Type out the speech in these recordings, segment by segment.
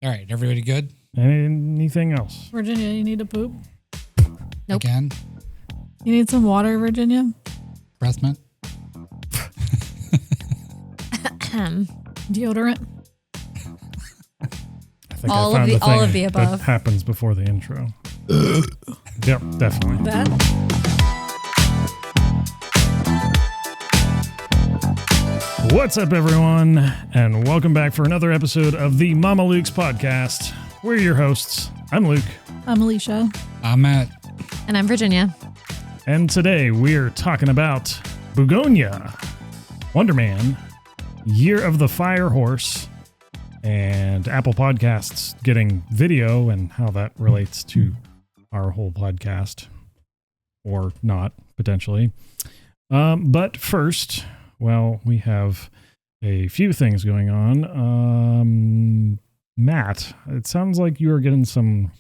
All right, everybody good? Anything else? Virginia, you need to poop? Nope. Again? You need some water, Virginia? Breath mint? Deodorant? I think All I of found the- all thing of the above. That happens before the intro. Yep, definitely. That? What's up, everyone, and welcome back for another episode of the Mamalukes podcast. We're your hosts. I'm Luke, I'm Alysha. I'm Matt. And I'm Virginia. and today we're talking about Bugonia, Wonderman, Year of the Fire Horse, and Apple Podcasts getting video and how that relates to our whole podcast, or not, potentially. But first, well, we have a few things going on. Matt, it sounds like you are getting some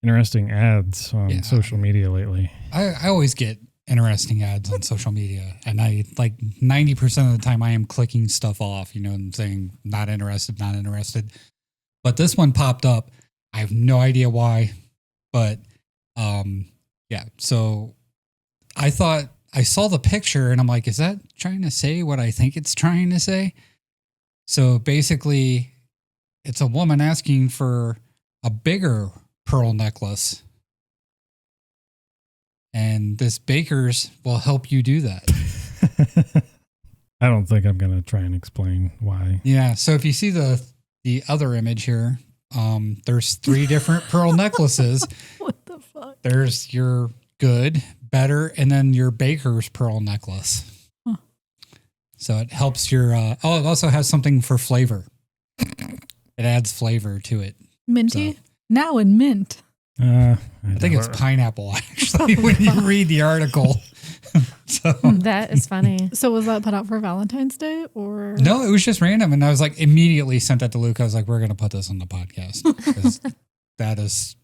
interesting ads on social media lately. I always get interesting ads on social media, and I like 90% of the time I am clicking stuff off, and saying not interested. But this one popped up. I have no idea why, but yeah. So I thought I saw the picture and I'm like, is that trying to say what I think it's trying to say? So basically, it's a woman asking for a bigger pearl necklace. And this baker's will help you do that. I don't think I'm going to try and explain why. Yeah. So if you see the other image here, there's 3 different pearl necklaces. What the fuck? There's your good, better, and then your baker's pearl necklace. Huh. So it helps your, it also has something for flavor. It adds flavor to it. Minty? So. Now in mint. I think it's pineapple, actually, when you read the article. So That is funny. So was that put out for Valentine's Day or? no, it was just random. And I was like, immediately sent that to Luke. I was like, we're going to put this on the podcast because that is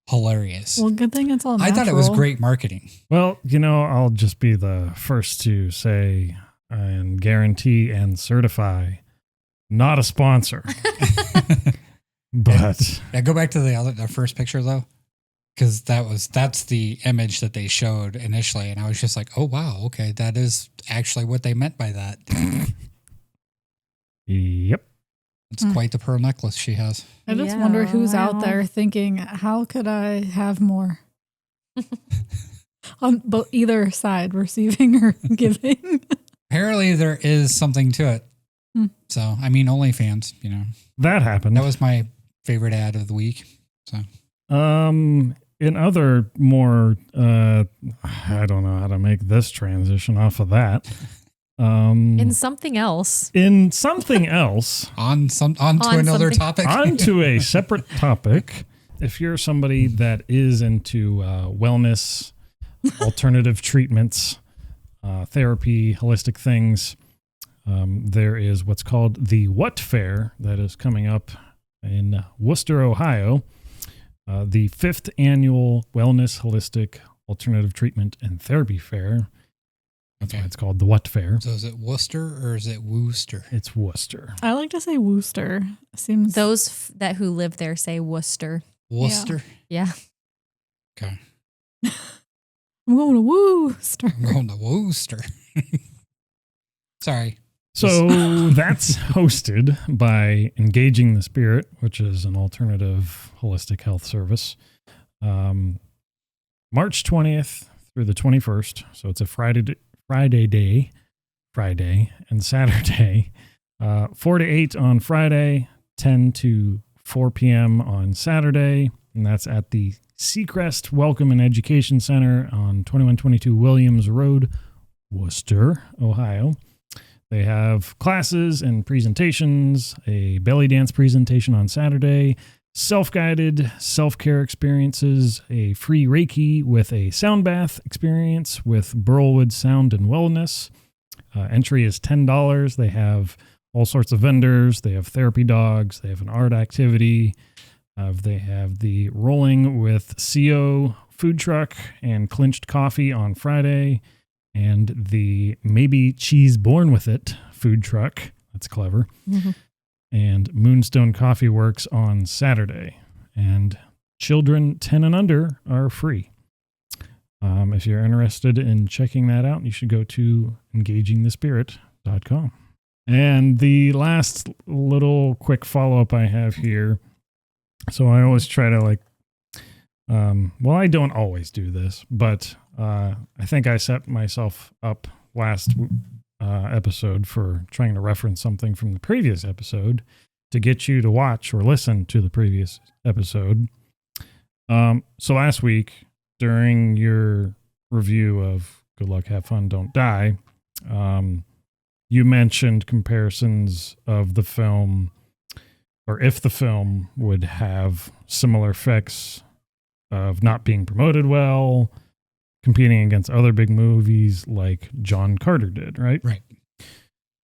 hilarious. Well, good thing it's all natural. I thought it was great marketing. Well, I'll just be the first to say and guarantee and certify not a sponsor. But Yeah, go back to the first picture though, because that's the image that they showed initially, and I was just like, oh wow, okay, that is actually what they meant by that. yep. It's quite the pearl necklace she has. I just Yeah, wonder who's out wow. there thinking, how could I have more? On both either side, receiving or giving. Apparently, there is something to it. So, I mean, OnlyFans, That happened. that was my favorite ad of the week. So, in other more, I don't know how to make this transition off of that. In something else. In something else, on to another something. topic. onto a separate topic. If you're somebody that is into wellness, alternative treatments, therapy, holistic things, there is what's called the WHATT Fair that is coming up in Worcester, Ohio. The 5th annual Wellness, Holistic, Alternative Treatment, and Therapy Fair. That's Okay. why it's called the WHATT Fair. So, is it Worcester or is it Wooster? It's Worcester. I like to say Wooster. Seems Those that who live there say Worcester. Worcester. Yeah. Okay, I'm going to Wooster. I'm going to Wooster. Sorry. So that's hosted by Engaging the Spirit, which is an alternative holistic health service. March 20th through the 21st. So it's a Friday and Saturday. 4 to 8 on Friday, 10 to 4 p.m. on Saturday. And that's at the Seacrest Welcome and Education Center on 2122 Williams Road, Worcester, Ohio. They have classes and presentations, a belly dance presentation on Saturday, self-guided self-care experiences, a free Reiki with a sound bath experience with Burlwood Sound and Wellness. Entry is $10. They have all sorts of vendors. They have therapy dogs. They have an art activity. They have the Rolling with CO food truck and Clinched Coffee on Friday. And the Maybe Cheese Born With It food truck. That's clever. Mm-hmm. and Moonstone Coffee Works on Saturday. And children 10 and under are free. If you're interested in checking that out, you should go to engagingthespirit.com. And the last little quick follow-up I have here. So I always try to I don't always do this, but I think I set myself up last episode for trying to reference something from the previous episode to get you to watch or listen to the previous episode. So last week, during your review of Good Luck, Have Fun, Don't Die, you mentioned comparisons of the film, or if the film would have similar effects of not being promoted well, competing against other big movies like John Carter did, right? Right.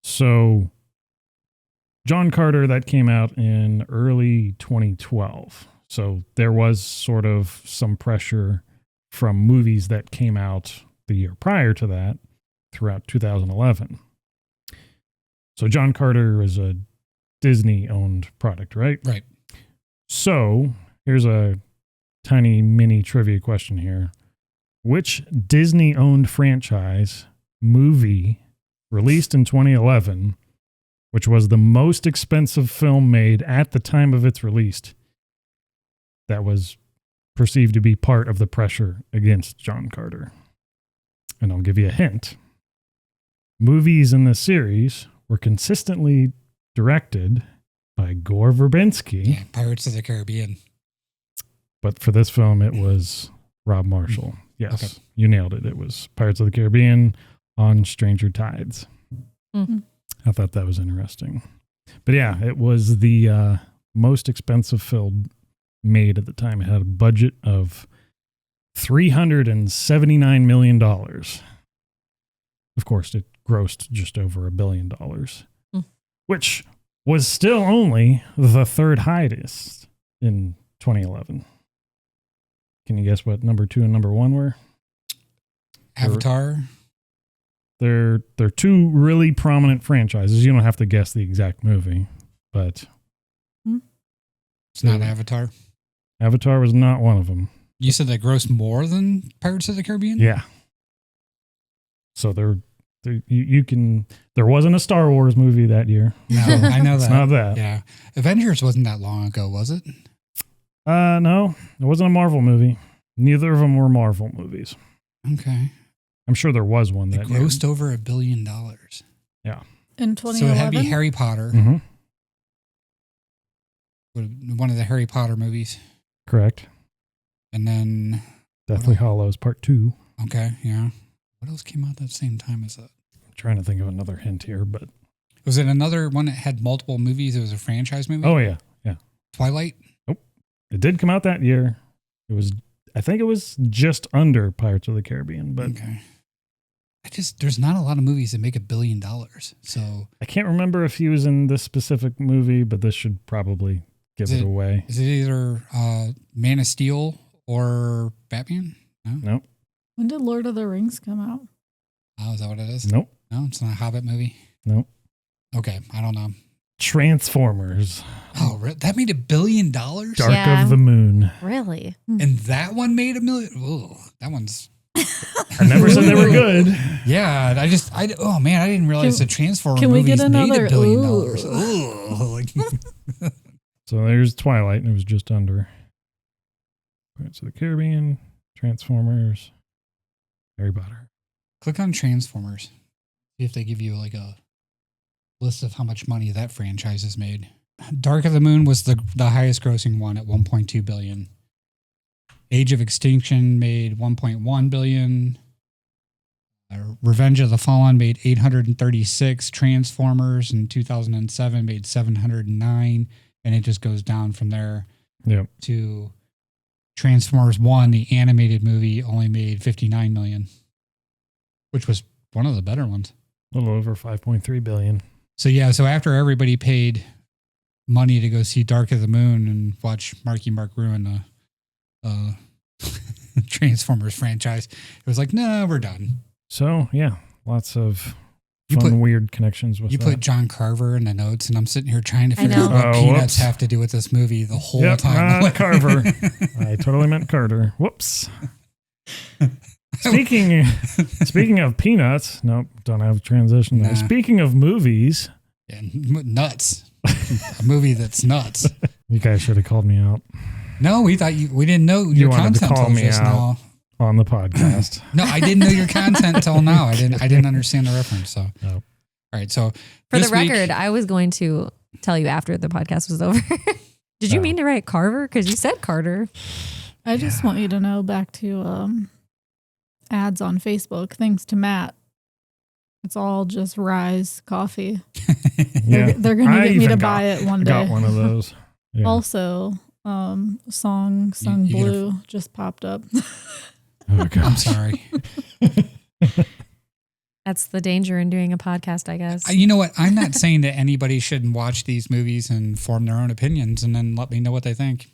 So John Carter, that came out in early 2012. So there was sort of some pressure from movies that came out the year prior to that throughout 2011. So John Carter is a Disney-owned product, right? Right. So here's a tiny mini trivia question here. Which Disney-owned franchise movie released in 2011, which was the most expensive film made at the time of its release, that was perceived to be part of the pressure against John Carter? And I'll give you a hint. Movies in this series were consistently directed by Gore Verbinski. Yeah, Pirates of the Caribbean. But for this film, it was Rob Marshall. Yes, okay. You nailed it. It was Pirates of the Caribbean on Stranger Tides. Mm-hmm. I thought that was interesting. But yeah, it was the most expensive film made at the time. It had a budget of $379 million. Of course, it grossed just over $1 billion, which was still only the third highest in 2011. Can you guess what number 2 and number 1 were? Avatar. They're two really prominent franchises. You don't have to guess the exact movie, but it's not Avatar. Avatar was not one of them. You said that grossed more than Pirates of the Caribbean? Yeah. So you can. There wasn't a Star Wars movie that year. No, I know that. It's not that. Yeah, Avengers wasn't that long ago, was it? No, it wasn't a Marvel movie. Neither of them were Marvel movies. Okay. I'm sure there was one that grossed over $1 billion. Yeah. In 2011? So it had to be Harry Potter. Mm-hmm. One of the Harry Potter movies. Correct. And then Deathly Hallows Part 2. Okay, yeah. What else came out at the same time as that? I'm trying to think of another hint here, but was it another one that had multiple movies? It was a franchise movie? Oh yeah. Twilight? Nope. It did come out that year. I think it was just under Pirates of the Caribbean, but okay. There's not a lot of movies that make $1 billion. So I can't remember if he was in this specific movie, but this should probably give it away. Is it either Man of Steel or Batman? No. Nope. When did Lord of the Rings come out? Oh, is that what it is? Nope. No, it's not a Hobbit movie? Nope. Okay, I don't know. Transformers. Oh, that made $1 billion? Dark of the Moon. Really? And that one made $1 million? Oh, that one's... I never said they were good. Yeah, I didn't realize the Transformer can we movies get another, made $1 billion. Ooh. So there's Twilight, and it was just under. Pirates of the Caribbean, Transformers, Harry Potter. Click on Transformers. See if they give you like a list of how much money that franchise has made. Dark of the Moon was the highest grossing one at $1.2 billion. Age of Extinction made $1.1 billion. Revenge of the Fallen made $836. Transformers in 2007 made $709, and it just goes down from there. Yep. To Transformers 1, the animated movie, only made $59 million, which was one of the better ones. A little over $5.3 billion. So after everybody paid money to go see Dark of the Moon and watch Marky Mark ruin the Transformers franchise, it was like, no, we're done. So yeah, lots of weird connections with You that. put John Carver in the notes, and I'm sitting here trying to figure know. out what Oh, Peanuts whoops. have to do with this movie the whole time. Not Carver. I totally meant Carter. Whoops. Speaking of Peanuts, nope, don't have a transition there. Nah. Speaking of movies, Yeah, nuts. A movie that's nuts. you guys should have called me out No, we didn't know You your wanted to content call till me just out. now. on the podcast. No, I didn't know your content until now. I didn't understand the reference. So, Nope. All right. So For this the week- record, I was going to tell you after the podcast was over. Did you Oh. mean to write Carver? Because you said Carter. I just want you to know, back to ads on Facebook, thanks to Matt, it's all just Rise coffee. Yeah. They're going to I get me even to got- buy it one I day. got one of those. Yeah. Also, song Sung you get a- Blue just popped up. Oh, I'm gosh. sorry. That's the danger in doing a podcast, I guess. You know what? I'm not saying that anybody shouldn't watch these movies and form their own opinions and then let me know what they think.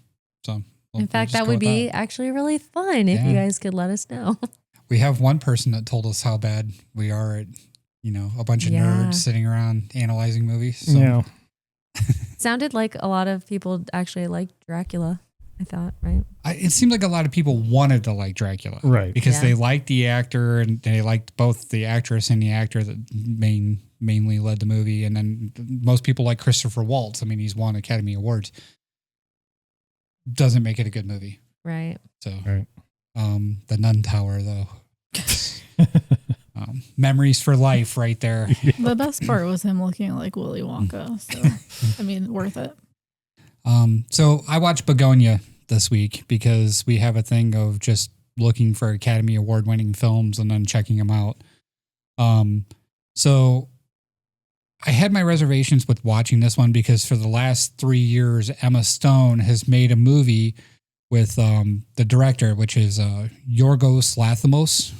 So, we'll in fact, just that go would with be actually really fun if you Yeah. guys could let us know. We have one person that told us how bad we are at, a bunch of Yeah. nerds sitting around analyzing movies. So. Yeah. Sounded like a lot of people actually liked Dracula, I thought, right? It seemed like a lot of people wanted to like Dracula. Right. Because Yeah. they liked the actor and they liked both the actress and the actor that mainly led the movie. And then most people like Christopher Waltz. I mean, he's won Academy Awards. Doesn't make it a good movie. Right. So, Right. The Nun Tower, though. Memories for life right there. The best part was him looking like Willy Wonka. So, I mean, worth it. So I watched Bugonia this week because we have a thing of just looking for Academy Award winning films and then checking them out. So I had my reservations with watching this one because for the last 3 years, Emma Stone has made a movie with the director, which is Yorgos Lanthimos.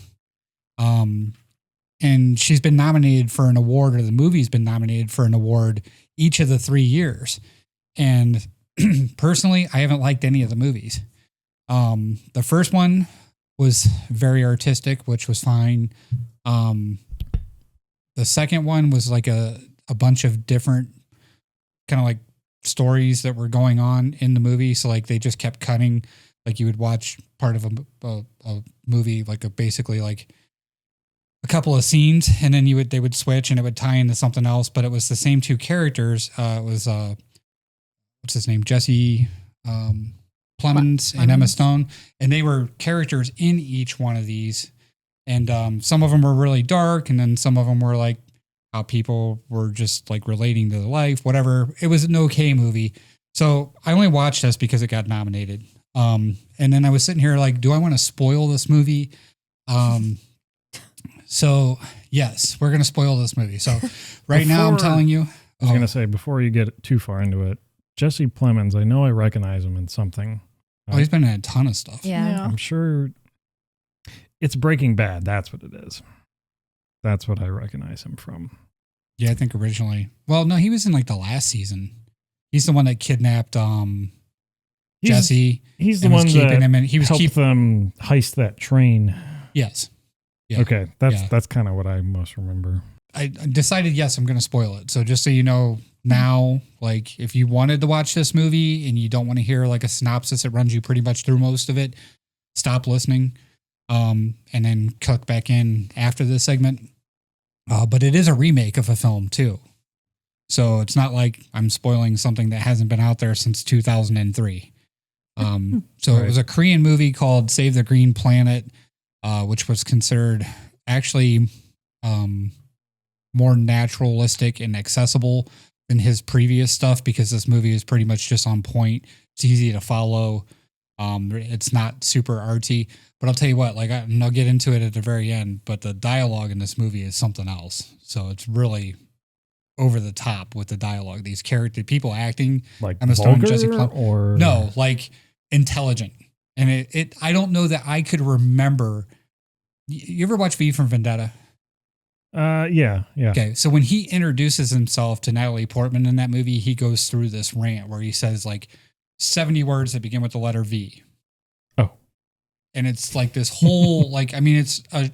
And she's been nominated for an award, or the movie's been nominated for an award each of the 3 years. And personally, I haven't liked any of the movies. The first one was very artistic, which was fine. The second one was like a bunch of different kind of like stories that were going on in the movie. So like they just kept cutting, like you would watch part of a movie, like basically like a couple of scenes, and then they would switch and it would tie into something else, but it was the same two characters. It was, what's his name? Jesse, Plemons and Emma Stone. And they were characters in each one of these. And, some of them were really dark. And then some of them were like how people were just like relating to their life, whatever. It was an okay movie. So I only watched this because it got nominated. And then I was sitting here like, do I want to spoil this movie? So yes, we're going to spoil this movie. So right now I'm telling you, I was going to say, before you get too far into it, Jesse Plemons, I know I recognize him in something. he's been in a ton of stuff. Yeah. I'm sure it's Breaking Bad. That's what it is. That's what I recognize him from. Yeah, I think originally. Well, no, he was in like the last season. He's the one that kidnapped Jesse. He's the and was one keeping that him in. He was helped them heist that train. Yes. Yeah. Okay, that's kind of what I most remember. I decided, yes, I'm going to spoil it. So just so you know now, like if you wanted to watch this movie and you don't want to hear like a synopsis that runs you pretty much through most of it, stop listening. And then click back in after this segment. But it is a remake of a film too. So it's not like I'm spoiling something that hasn't been out there since 2003. So Right. It was a Korean movie called Save the Green Planet, which was considered actually more naturalistic and accessible than his previous stuff because this movie is pretty much just on point. It's easy to follow. It's not super artsy, but I'll tell you what, like and I'll get into it at the very end, but the dialogue in this movie is something else. So it's really over the top with the dialogue. These people acting Like Emma Stone, Jesse vulgar or no, like intelligent. And I don't know that I could remember. You ever watch V for Vendetta? Yeah. Okay, so when he introduces himself to Natalie Portman in that movie, he goes through this rant where he says like 70 words that begin with the letter V. Oh. And it's like this whole, like, I mean, it's a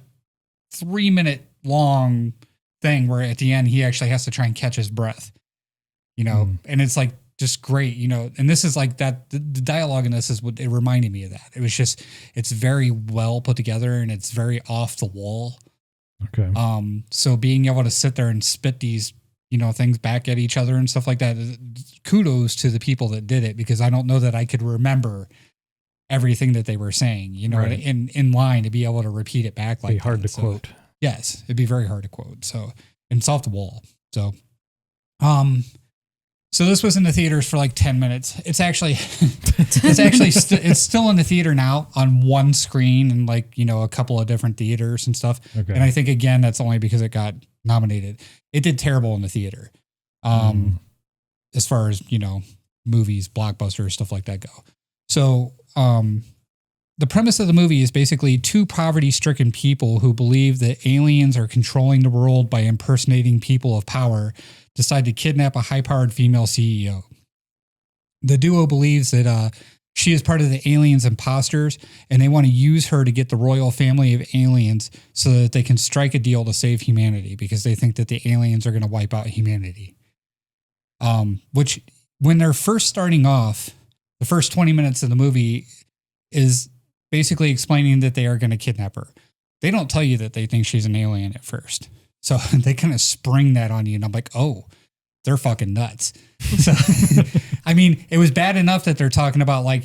3-minute long thing where at the end he actually has to try and catch his breath, and it's like just great, and this is like that. The dialogue in this is what it reminded me of that. It was just, it's very well put together and it's very off the wall. Okay. So being able to sit there and spit these, things back at each other and stuff like that, kudos to the people that did it, because I don't know that I could remember everything that they were saying, Right. in line to be able to repeat it back. Like Be hard that. to quote. Yes, it'd be very hard to quote. So, and it's off the wall. So, so this was in the theaters for like 10 minutes. It's actually it's still in the theater now on one screen and like, a couple of different theaters and stuff. Okay. And I think again, that's only because it got nominated. It did terrible in the theater. As far as, movies, blockbusters, stuff like that go. So, the premise of the movie is basically two poverty-stricken people who believe that aliens are controlling the world by impersonating people of power decide to kidnap a high-powered female CEO. The duo believes that she is part of the aliens' imposters, and they want to use her to get the royal family of aliens so that they can strike a deal to save humanity, because they think that the aliens are going to wipe out humanity. Which, when they're first starting off, the first 20 minutes of the movie is basically explaining that they are going to kidnap her. They don't tell you that they think she's an alien at first. So they kind of spring that on you. And I'm like, oh, they're fucking nuts. So, I mean, it was bad enough that they're talking about like,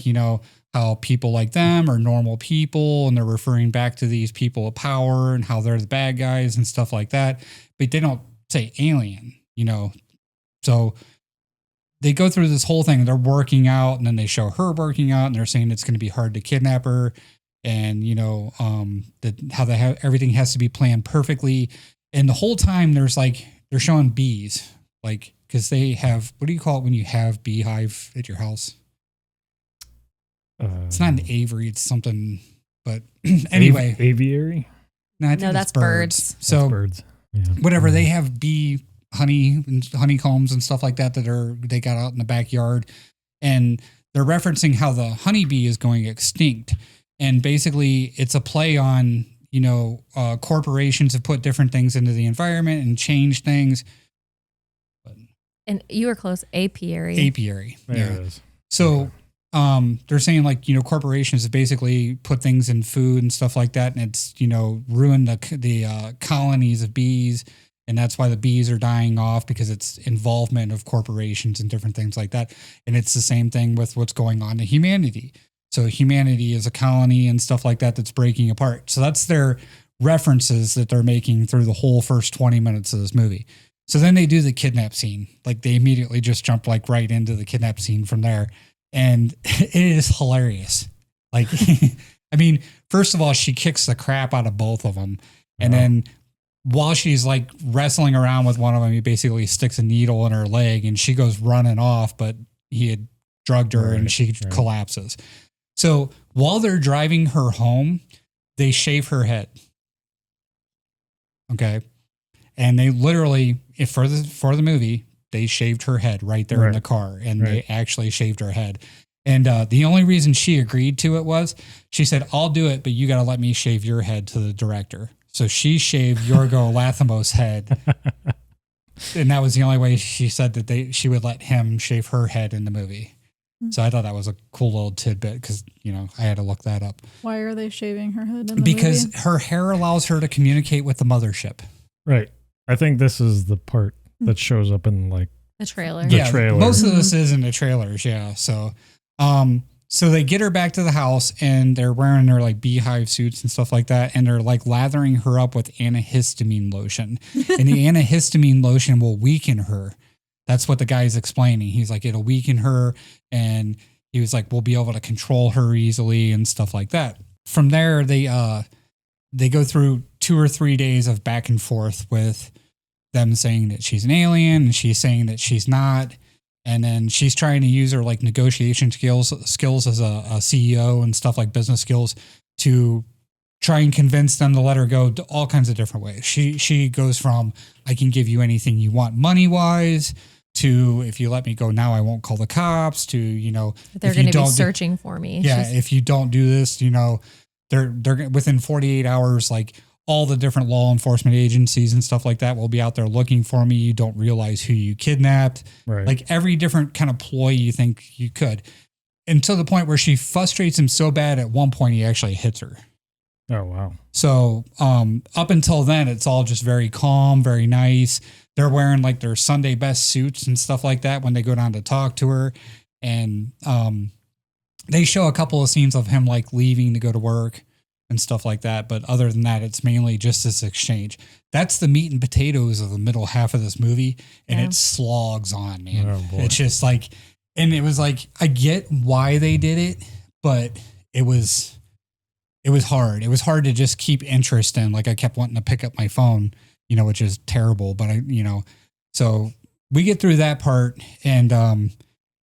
how people like them are normal people. And they're referring back to these people of power and how they're the bad guys and stuff like that. But they don't say alien, So they go through this whole thing. They're working out, and then they show her working out, and they're saying it's going to be hard to kidnap her, and everything has to be planned perfectly. And the whole time, they're showing bees, like, because they have, what do you call it when you have beehive at your house? It's not an aviary, it's something. But anyway, aviary. No, that's birds. So That's birds. Yeah. whatever, they have bee honey and honeycombs and stuff like that they got out in the backyard, and they're referencing how the honeybee is going extinct, and basically it's a play on corporations have put different things into the environment and changed things. And you were close. Apiary. There it is. So they're saying like, corporations have basically put things in food and stuff like that, and it's ruined the colonies of bees. And that's why the bees are dying off, because it's involvement of corporations and different things like that. And it's the same thing with what's going on to humanity. So humanity is a colony and stuff like that that's breaking apart. So that's their references that they're making through the whole first 20 minutes of this movie. So then they do the kidnap scene. Like they immediately just jump like right into the kidnap scene from there. And it is hilarious. Like, I mean, first of all, she kicks the crap out of both of them. And then while she's like wrestling around with one of them, he basically sticks a needle in her leg and she goes running off, but he had drugged her and she collapses. So while they're driving her home, they shave her head. Okay. And they literally, for the movie, they shaved her head right there in the car, and they actually shaved her head. And the only reason she agreed to it was she said, I'll do it, but you got to let me shave your head to the director. So she shaved Yorgo Lanthimos' head. And that was the only way she said that she would let him shave her head in the movie. So I thought that was a cool little tidbit because, I had to look that up. Why are they shaving her head in the because movie? her hair allows her to communicate with the mothership. Right. I think this is the part that shows up in like the trailer. The trailer. Most of this is in the trailers. Yeah. So, so they get her back to the house and they're wearing their like beehive suits and stuff like that. And they're like lathering her up with antihistamine lotion, and the antihistamine lotion will weaken her. That's what the guy's explaining. He's like, it'll weaken her. And he was like, we'll be able to control her easily and stuff like that. From there, they go through 2 or 3 days of back and forth with them saying that she's an alien and she's saying that she's not. And then she's trying to use her like negotiation skills as a CEO and stuff like business skills to try and convince them to let her go to all kinds of different ways. She goes from, I can give you anything you want money wise, to if you let me go now, I won't call the cops, to, they're going to be searching for me. Yeah. If you don't do this, they're within 48 hours, like all the different law enforcement agencies and stuff like that will be out there looking for me. You don't realize who you kidnapped. Right. Like every different kind of ploy you think you could. And to the point where she frustrates him so bad at one point he actually hits her. Oh, wow. So up until then, it's all just very calm, very nice. They're wearing like their Sunday best suits and stuff like that when they go down to talk to her. And they show a couple of scenes of him like leaving to go to work and stuff like that. But other than that, it's mainly just this exchange. That's the meat and potatoes of the middle half of this movie. And it slogs on, man. Oh, boy. It's just like, and it was like, I get why they did it, but it was hard. It was hard to just keep interest in. Like I kept wanting to pick up my phone, which is terrible, but so we get through that part and,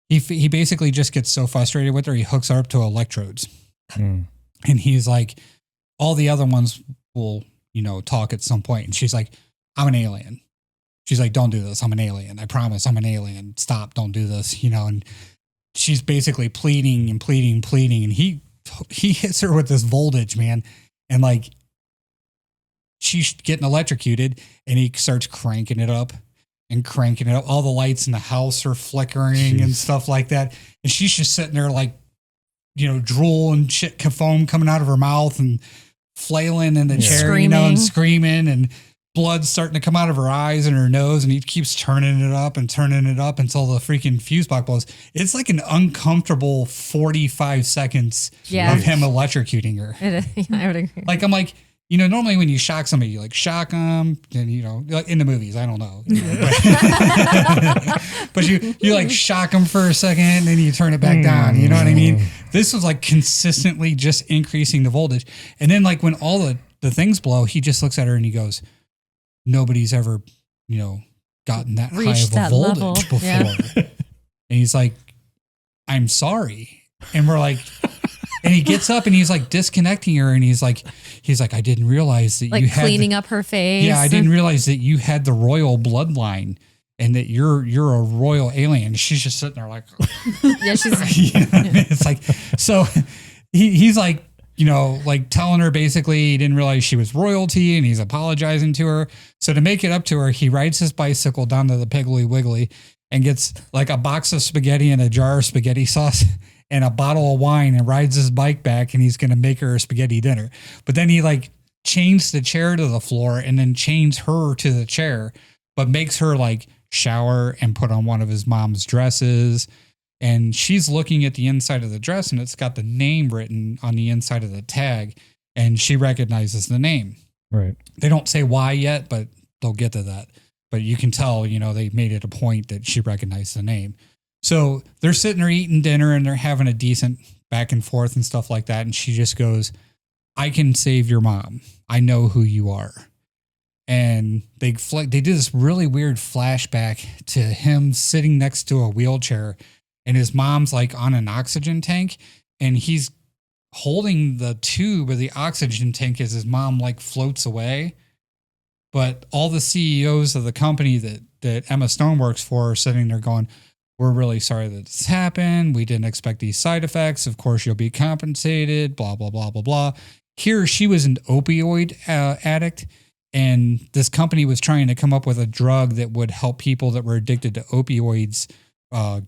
he basically just gets so frustrated with her. He hooks her up to electrodes and he's like, all the other ones will, talk at some point. And she's like, I'm an alien. She's like, don't do this. I'm an alien. I promise I'm an alien. Stop. Don't do this. And she's basically pleading. And he hits her with this voltage, man. And like, she's getting electrocuted and he starts cranking it up. All the lights in the house are flickering and stuff like that. And she's just sitting there like, drool and shit, foam coming out of her mouth and flailing in the chair, Screaming. and screaming and blood starting to come out of her eyes and her nose. And he keeps turning it up until the freaking fuse box blows. It's like an uncomfortable 45 seconds of him electrocuting her. I would agree. Like, I'm like, normally when you shock somebody, you like shock them and, like in the movies, I don't know, but you like shock them for a second and then you turn it back down. You know what I mean? This was like consistently just increasing the voltage. And then like when all the things blow, he just looks at her and he goes, nobody's ever, gotten that Reached high of a that voltage level. before. Yeah. And he's like, I'm sorry. And we're like, and he gets up and he's like disconnecting her. And he's like, I didn't realize that Like you had cleaning up her face. Yeah, I didn't realize that you had the royal bloodline and that you're a royal alien. She's just sitting there like, Yeah, she's. It's like, so he's like, like telling her basically he didn't realize she was royalty and he's apologizing to her. So to make it up to her, he rides his bicycle down to the Piggly Wiggly and gets like a box of spaghetti and a jar of spaghetti sauce and a bottle of wine and rides his bike back and he's going to make her a spaghetti dinner. But then he like chains the chair to the floor and then chains her to the chair, but makes her like shower and put on one of his mom's dresses. And she's looking at the inside of the dress and it's got the name written on the inside of the tag and she recognizes the name. Right. They don't say why yet, but they'll get to that. But you can tell, they made it a point that she recognized the name. So they're sitting there eating dinner and they're having a decent back and forth and stuff like that. And she just goes, I can save your mom. I know who you are. And they do this really weird flashback to him sitting next to a wheelchair and his mom's like on an oxygen tank and he's holding the tube of the oxygen tank as his mom like floats away. But all the CEOs of the company that Emma Stone works for are sitting there going, we're really sorry that this happened. We didn't expect these side effects. Of course, you'll be compensated, blah, blah, blah, blah, blah. Here, she was an opioid addict, and this company was trying to come up with a drug that would help people that were addicted to opioids, not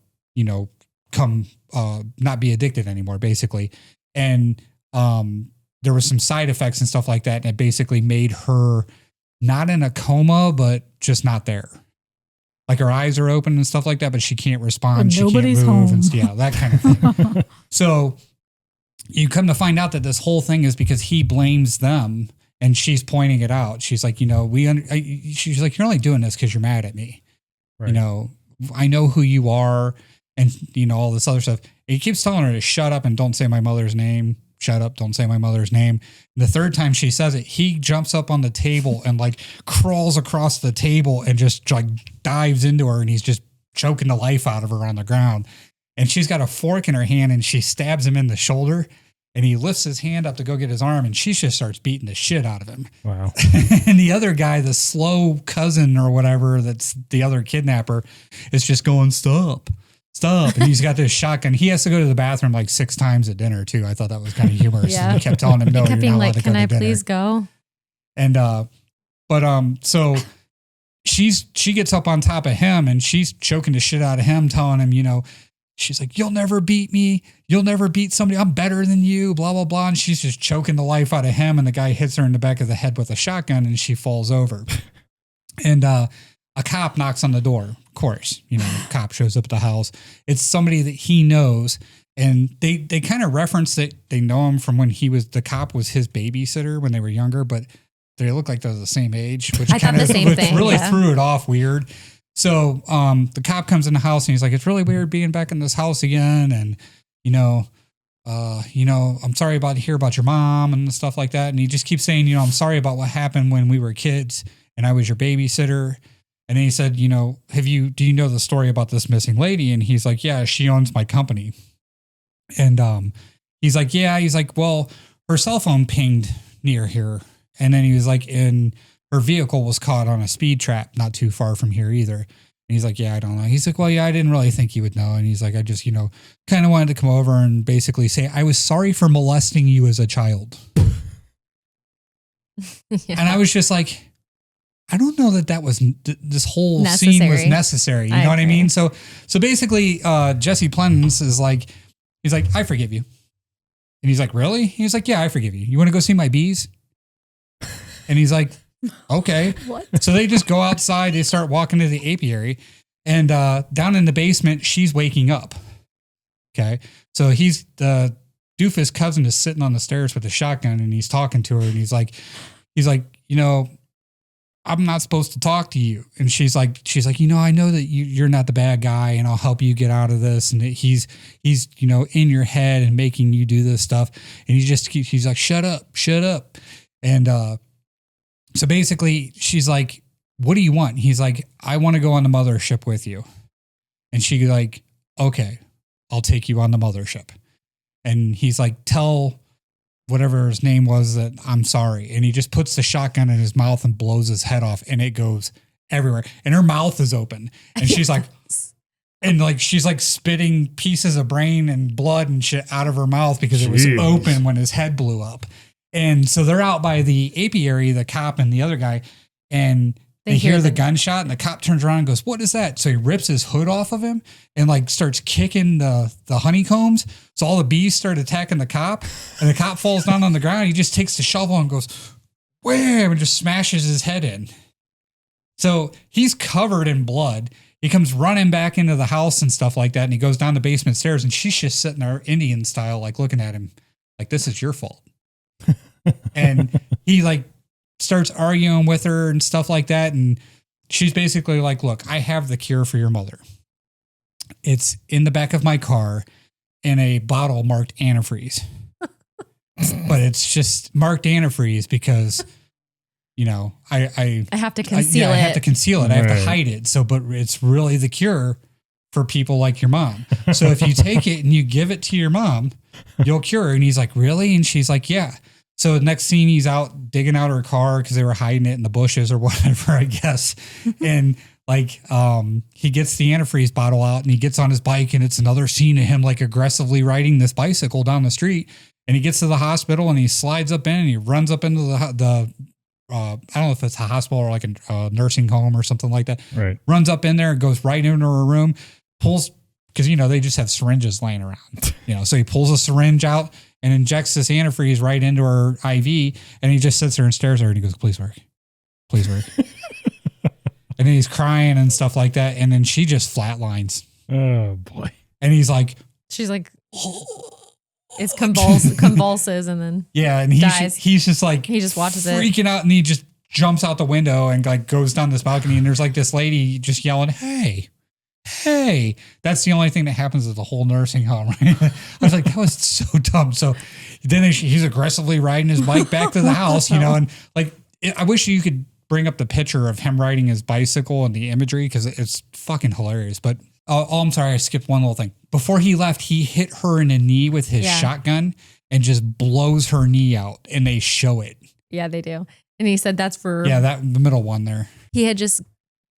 be addicted anymore, basically. And there was some side effects and stuff like that, and it basically made her not in a coma, but just not there. Like her eyes are open and stuff like that, but she can't respond. She can't move. home. And yeah, that kind of thing. So you come to find out that this whole thing is because he blames them and she's pointing it out. She's like, she's like, you're only doing this because you're mad at me. Right. I know who you are and, all this other stuff. And he keeps telling her to shut up and don't say my mother's name. Shut up, don't say my mother's name. The third time she says it, he jumps up on the table and like crawls across the table and just like dives into her and he's just choking the life out of her on the ground. And she's got a fork in her hand and she stabs him in the shoulder and he lifts his hand up to go get his arm and she just starts beating the shit out of him. Wow. And the other guy, the slow cousin or whatever, that's the other kidnapper, is just going, stop. And he's got this shotgun. He has to go to the bathroom like 6 times at dinner too. I thought that was kind of humorous. Yeah. And he kept telling him, no, He kept you're being not allowed like, to go can to I dinner. please go? And, so she gets up on top of him and she's choking the shit out of him, telling him, you know, she's like, you'll never beat me. You'll never beat somebody. I'm better than you, blah, blah, blah. And she's just choking the life out of him. And the guy hits her in the back of the head with a shotgun and she falls over. And a cop knocks on the door. Of course, you know, the cop shows up at the house. It's somebody that he knows. And they kind of reference that they know him from when the cop was his babysitter when they were younger, but they look like they're the same age, which I thought the same thing, really threw it off weird. So the cop comes in the house and he's like, it's really weird being back in this house again. And, you know, I'm sorry hear about your mom and stuff like that. And he just keeps saying, you know, I'm sorry about what happened when we were kids and I was your babysitter. And then he said, you know, do you know the story about this missing lady? And he's like, yeah, she owns my company. And he's like, yeah, well, her cell phone pinged near here. And then he was like, her vehicle was caught on a speed trap not too far from here either. And he's like, yeah, I don't know. He's like, well, yeah, I didn't really think you would know. And he's like, I just, you know, kind of wanted to come over and basically say, I was sorry for molesting you as a child. Yeah. And I was just like, I don't know that was, this whole scene was necessary. You know what I mean? So basically, Jesse Plemons is like, he's like, I forgive you. And he's like, really? He's like, yeah, I forgive you. You want to go see my bees? And he's like, okay. What? So they just go outside. They start walking to the apiary. And down in the basement, she's waking up. Okay. So the doofus cousin is sitting on the stairs with a shotgun and he's talking to her. And he's like, you know, I'm not supposed to talk to you. And she's like, you know, I know that you're not the bad guy and I'll help you get out of this. And he's, you know, in your head and making you do this stuff. And he's like, shut up. And, so basically she's like, what do you want? He's like, I want to go on the mothership with you. And she's like, okay, I'll take you on the mothership. And he's like, tell whatever his name was that I'm sorry. And he just puts the shotgun in his mouth and blows his head off and it goes everywhere. And her mouth is open. And she's like, and like, she's like spitting pieces of brain and blood and shit out of her mouth because it was open when his head blew up. And so they're out by the apiary, the cop and the other guy, and they hear the gunshot and the cop turns around and goes, what is that? So he rips his hood off of him and like starts kicking the honeycombs. So all the bees start attacking the cop and the cop falls down on the ground. He just takes the shovel and goes, wham, and just smashes his head in. So he's covered in blood. He comes running back into the house and stuff like that. And he goes down the basement stairs and she's just sitting there Indian style, like looking at him like, this is your fault. And he like starts arguing with her and stuff like that. And she's basically like, look, I have the cure for your mother. It's in the back of my car in a bottle marked antifreeze. But it's just marked antifreeze because, you know, I have to conceal it. I have to conceal it. I have to hide it. So, but it's really the cure for people like your mom. So if you take it and you give it to your mom, you'll cure her. And he's like, really? And she's like, yeah. So the next scene, he's out digging out her car because they were hiding it in the bushes or whatever, I guess. And like, he gets the antifreeze bottle out and he gets on his bike and it's another scene of him like aggressively riding this bicycle down the street. And he gets to the hospital and he slides up in and he runs up into the I don't know if it's a hospital or like a nursing home or something like that. Right. Runs up in there and goes right into her room, pulls, because, you know, they just have syringes laying around, you know, so he pulls a syringe out and injects this antifreeze right into her IV. And he just sits there and stares at her and he goes, please work. Please work. And then he's crying and stuff like that. And then she just flatlines. Oh boy. And he's like, she's like, it's convulses and then and he's just like, he just watches freaking out and he just jumps out the window and like goes down this balcony and there's like this lady just yelling, hey. That's the only thing that happens at the whole nursing home, right? I was like, that was so dumb. So then he's aggressively riding his bike back to the house, you know, and like, I wish you could bring up the picture of him riding his bicycle and the imagery because it's fucking hilarious. But I'm sorry, I skipped one little thing. Before he left, he hit her in the knee with his shotgun and just blows her knee out, and they show it. Yeah, they do. And he said that's for the middle one there.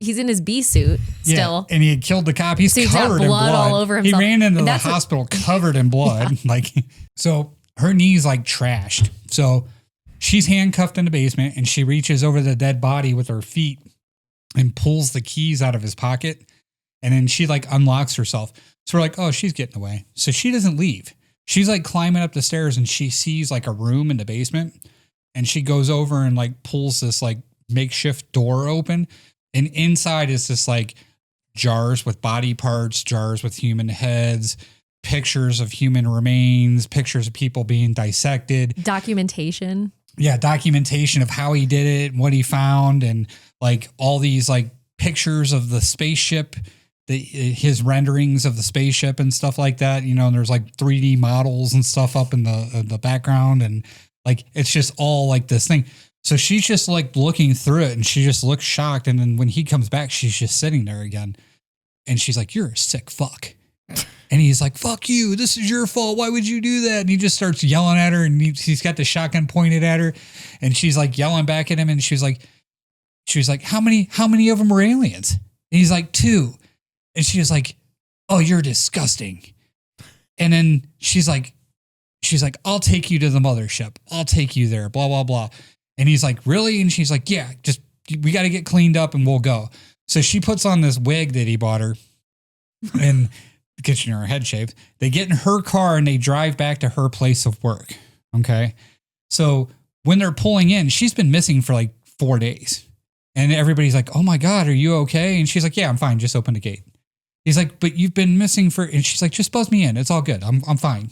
He's in his bee suit still. And he had killed the cop. He's covered in blood all over himself. He ran into the hospital covered in blood. Like, so her knee's like trashed. So she's handcuffed in the basement and she reaches over the dead body with her feet and pulls the keys out of his pocket. And then she like unlocks herself. So we're like, oh, she's getting away. So she doesn't leave. She's like climbing up the stairs and she sees like a room in the basement. And she goes over and like pulls this like makeshift door open. And inside is this like jars with body parts, jars with human heads, pictures of human remains, pictures of people being dissected. Documentation. Yeah, documentation of how he did it, what he found, and like all these like pictures of the spaceship, his renderings of the spaceship and stuff like that. You know, and there's like 3D models and stuff up in the background, and like it's just all like this thing. So she's just like looking through it and she just looks shocked. And then when he comes back, she's just sitting there again. And she's like, you're a sick fuck. And he's like, fuck you. This is your fault. Why would you do that? And he just starts yelling at her and he's got the shotgun pointed at her. And she's like yelling back at him. And she's like, how many of them were aliens? And he's like, 2. And she was like, oh, you're disgusting. And then she's like, I'll take you to the mothership. I'll take you there, blah, blah, blah. And he's like, really? And she's like, yeah, just, we got to get cleaned up and we'll go. So she puts on this wig that he bought her and gets her head shaved. They get in her car and they drive back to her place of work. Okay. So when they're pulling in, she's been missing for like 4 days. And everybody's like, oh my God, are you okay? And she's like, yeah, I'm fine. Just open the gate. He's like, but you've been missing and she's like, just buzz me in. It's all good. I'm fine.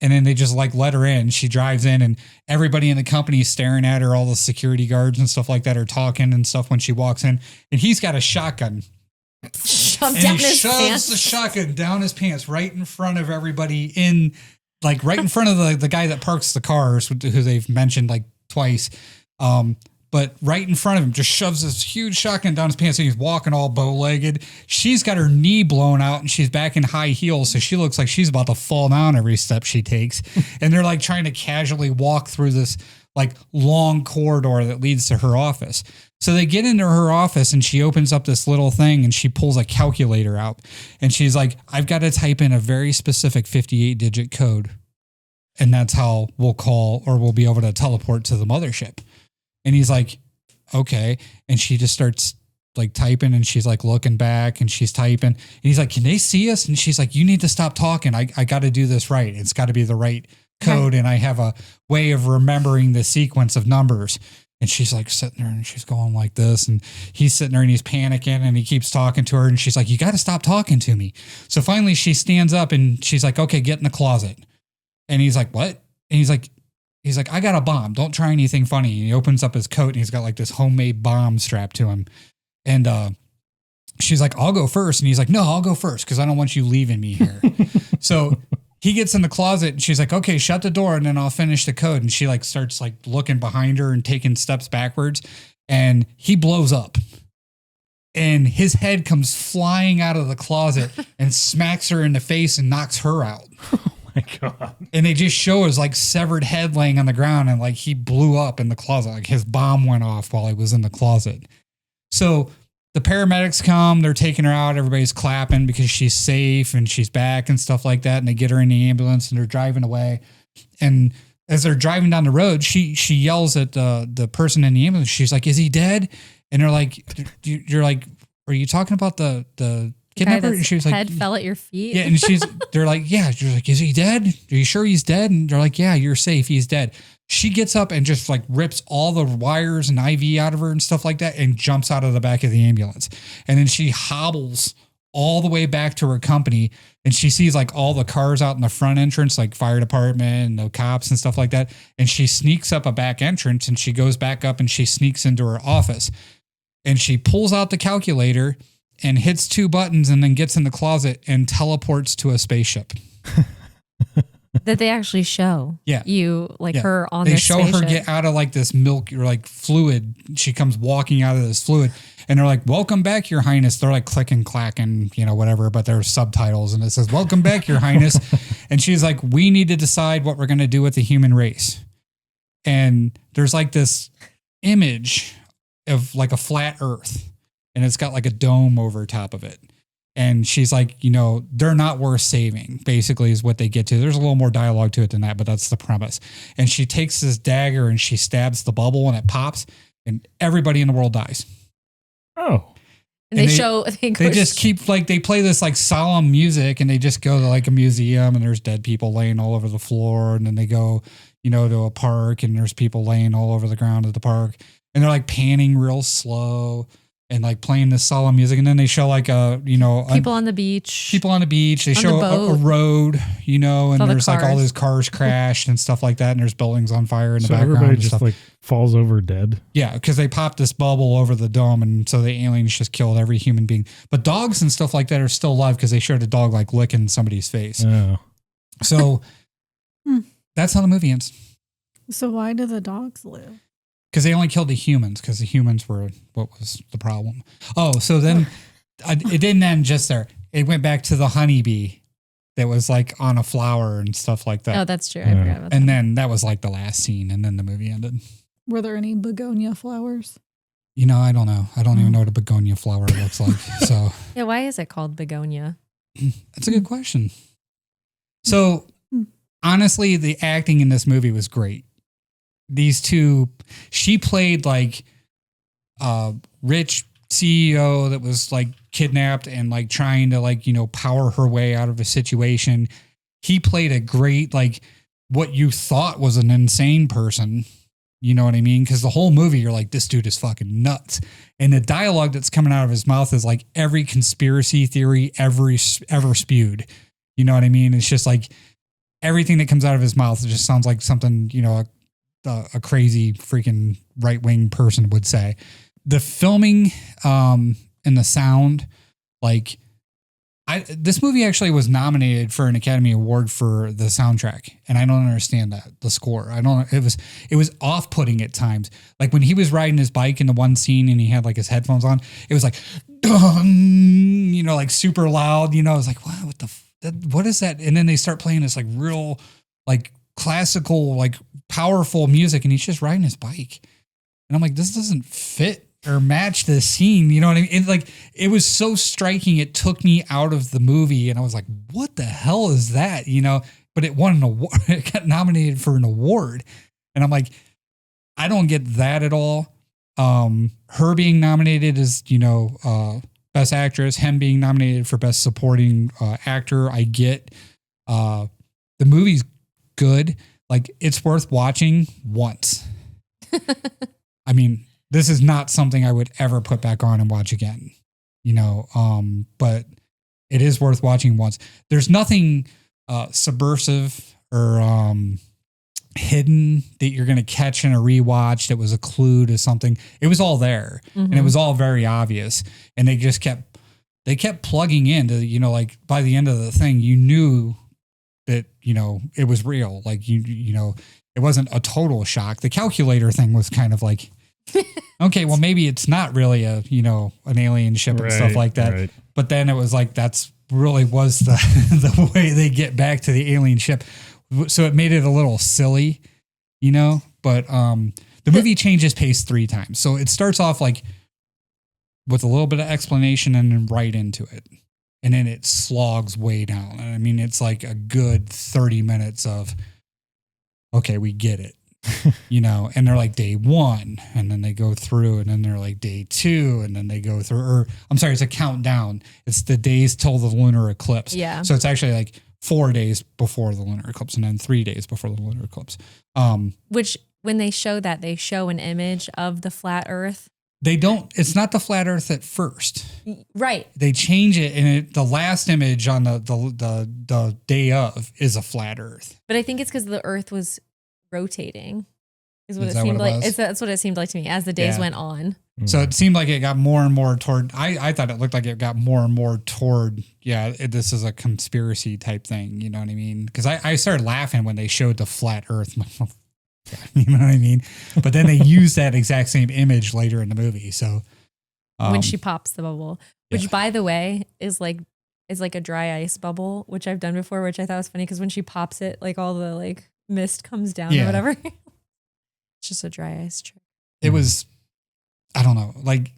And then they just like let her in. She drives in and everybody in the company is staring at her. All the security guards and stuff like that are talking and stuff when she walks in. And he's got a shotgun. Shoved and down he his shoves pants. the shotgun down his pants right in front of everybody right in front of the guy that parks the cars who they've mentioned like twice. But right in front of him, just shoves this huge shotgun down his pants and he's walking all bow-legged. She's got her knee blown out and she's back in high heels. So she looks like she's about to fall down every step she takes. And they're like trying to casually walk through this like long corridor that leads to her office. So they get into her office and she opens up this little thing and she pulls a calculator out. And she's like, I've got to type in a very specific 58-digit code. And that's how we'll be able to teleport to the mothership. And he's like, okay. And she just starts like typing and she's like looking back and she's typing. And he's like, can they see us? And she's like, you need to stop talking. I got to do this right. It's got to be the right code. And I have a way of remembering the sequence of numbers. And she's like sitting there and she's going like this. And he's sitting there and he's panicking and he keeps talking to her. And she's like, you got to stop talking to me. So finally she stands up and she's like, okay, get in the closet. And he's like, what? And he's like, I got a bomb. Don't try anything funny. And he opens up his coat and he's got like this homemade bomb strapped to him. And she's like, I'll go first. And he's like, no, I'll go first because I don't want you leaving me here. So he gets in the closet and she's like, okay, shut the door and then I'll finish the code. And she like starts like looking behind her and taking steps backwards. And he blows up. And his head comes flying out of the closet and smacks her in the face and knocks her out. My God. And they just show his like severed head laying on the ground and like he blew up in the closet. Like his bomb went off while he was in the closet. So the paramedics come, they're taking her out. Everybody's clapping because she's safe and she's back and stuff like that. And they get her in the ambulance and they're driving away. And as they're driving down the road, she yells at the person in the ambulance. She's like, is he dead? And they're like, you're like, are you talking about the kidnapper? And she was like, head fell at your feet. Yeah. And they're like, yeah. You're like, is he dead? Are you sure he's dead? And they're like, yeah, you're safe. He's dead. She gets up and just like rips all the wires and IV out of her and stuff like that and jumps out of the back of the ambulance. And then she hobbles all the way back to her company and she sees like all the cars out in the front entrance, like fire department and the cops and stuff like that. And she sneaks up a back entrance and she goes back up and she sneaks into her office and she pulls out the calculator and hits 2 buttons and then gets in the closet and teleports to a spaceship. That they actually show. Yeah. You like her on They this show spaceship. her get out of like this milk or like fluid. She comes walking out of this fluid and they're like, welcome back, Your Highness. They're like clicking, clacking, whatever, but there's subtitles and it says, welcome back, Your Highness. And she's like, we need to decide what we're going to do with the human race. And there's like this image of like a flat earth and it's got like a dome over top of it. And she's like, they're not worth saving, basically, is what they get to. There's a little more dialogue to it than that, but that's the premise. And she takes this dagger and she stabs the bubble and it pops and everybody in the world dies. Oh. And they just keep they play this like solemn music and they just go to like a museum and there's dead people laying all over the floor. And then they go, to a park and there's people laying all over the ground at the park and they're like panning real slow and like playing this solemn music. And then they show like people on the beach. They show a road, and there's like all these cars crashed and stuff like that. And there's buildings on fire in the background. Everybody just like falls over dead. Yeah. Cause they popped this bubble over the dome. And so the aliens just killed every human being, but dogs and stuff like that are still alive. Cause they showed a dog like licking somebody's face. Oh. So that's how the movie ends. So why do the dogs live? Because they only killed the humans, because the humans were what was the problem. Oh, so then it didn't end just there. It went back to the honeybee that was like on a flower and stuff like that. Oh, that's true. I forgot about that. And then that was like the last scene, and then the movie ended. Were there any begonia flowers? I don't know. I don't even know what a begonia flower looks like. So yeah, why is it called begonia? That's a good question. So honestly, the acting in this movie was great. These two, she played like a rich CEO that was like kidnapped and like trying to like, power her way out of a situation. He played a great, like what you thought was an insane person. You know what I mean? Because the whole movie, you're like, this dude is fucking nuts. And the dialogue that's coming out of his mouth is like every conspiracy theory ever spewed. You know what I mean? It's just like everything that comes out of his mouth, it just sounds like something, a crazy freaking right-wing person would say. The filming and the sound, like this movie actually was nominated for an Academy Award for the soundtrack, and I don't understand that, the score. It was off-putting at times. Like when he was riding his bike in the one scene and he had like his headphones on, it was like dun, like super loud, I was like, wow, what is that? And then they start playing this like real like classical, like powerful music, and he's just riding his bike. And I'm like, this doesn't fit or match the scene. You know what I mean? It was so striking. It took me out of the movie and I was like, what the hell is that? But it won an award. It got nominated for an award. And I'm like, I don't get that at all. Her being nominated as, best actress, him being nominated for best supporting actor. I get, the movie's good. Like it's worth watching once. I mean, this is not something I would ever put back on and watch again, but it is worth watching once. There's nothing subversive or hidden that you're going to catch in a rewatch that was a clue to something. It was all there and it was all very obvious. And they just kept plugging into, like by the end of the thing, you knew that, it was real. Like, it wasn't a total shock. The calculator thing was kind of like, okay, well, maybe it's not really an alien ship and stuff like that. Right. But then it was like, that's really was the way they get back to the alien ship. So it made it a little silly, but the movie changes pace 3 times. So it starts off like with a little bit of explanation and then right into it. And then it slogs way down. And I mean, it's like a good 30 minutes of, okay, we get it, and they're like day 1 and then they go through and then they're like day 2 and then they go through, or I'm sorry, it's a countdown. It's the days till the lunar eclipse. Yeah. So it's actually like 4 days before the lunar eclipse and then 3 days before the lunar eclipse. Which when they show that, they show an image of the flat earth. It's not the flat earth at first. Right. They change it and the last image on the day of is a flat earth. But I think it's because the earth was rotating. Is what Is it that seemed what it like. was? That's what it seemed like to me as the days went on. So it seemed like it got more and more toward, I thought it looked like it got more and more toward, this is a conspiracy type thing. You know what I mean? Because I started laughing when they showed the flat earth. You know what I mean? But then they use that exact same image later in the movie. So when she pops the bubble, which by the way is like a dry ice bubble, which I've done before, which I thought was funny because when she pops it, like all the like mist comes down or whatever. It's just a dry ice trick. It was, I don't know, like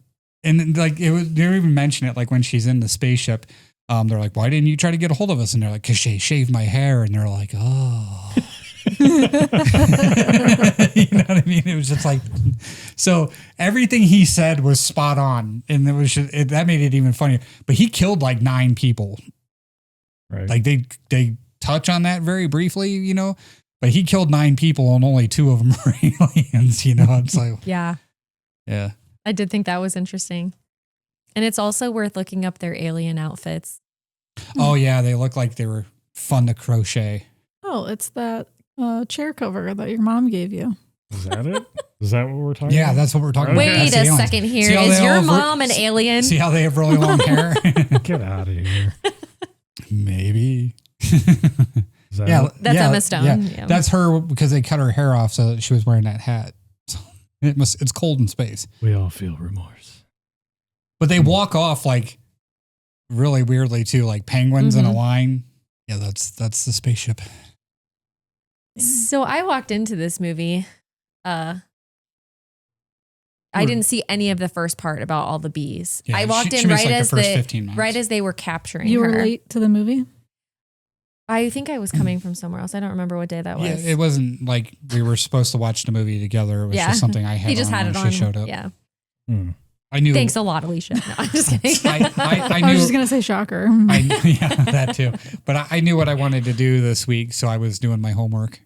And like they even mention it like when she's in the spaceship. They're like, why didn't you try to get a hold of us? And they're like, because she shaved my hair. And they're like, oh. You know what I mean? It was just like, so everything he said was spot on. And it was just, that made it even funnier. But he killed like 9 people. Right. Like they touch on that very briefly, you know, but he killed 9 people and only 2 of them were aliens, you know? It's like, Yeah. yeah. I did think that was interesting. And it's also worth looking up their alien outfits. Oh yeah. They look like they were fun to crochet. Oh, it's that chair cover that your mom gave you. Is that it? Is that what we're talking about? Yeah, that's what we're talking about. Wait That's the a aliens. second here. See how Is they your all mom an alien? See how they have really long hair? Get out of here. Maybe. Is that Yeah, it? That's yeah, Emma Stone. Yeah. Yeah. That's her because they cut her hair off so that she was wearing that hat. So it's cold in space. We all feel remorse. But they walk off like really weirdly too, like penguins in a line. Yeah, that's the spaceship. So I walked into this movie. I didn't see any of the first part about all the bees. Yeah, I walked she in missed, right like, as the first 15 minutes. right as they were capturing You her. were late to the movie? I think I was coming from somewhere else. I don't remember what day that was. Yeah, it wasn't like we were supposed to watch the movie together. It was just something I had. He just on had it when on. she showed up. Yeah. I knew. Thanks a lot, Alysha. No, I'm just kidding. I I knew. was just going to say shocker. Yeah, that too. But I knew what I wanted to do this week, so I was doing my homework.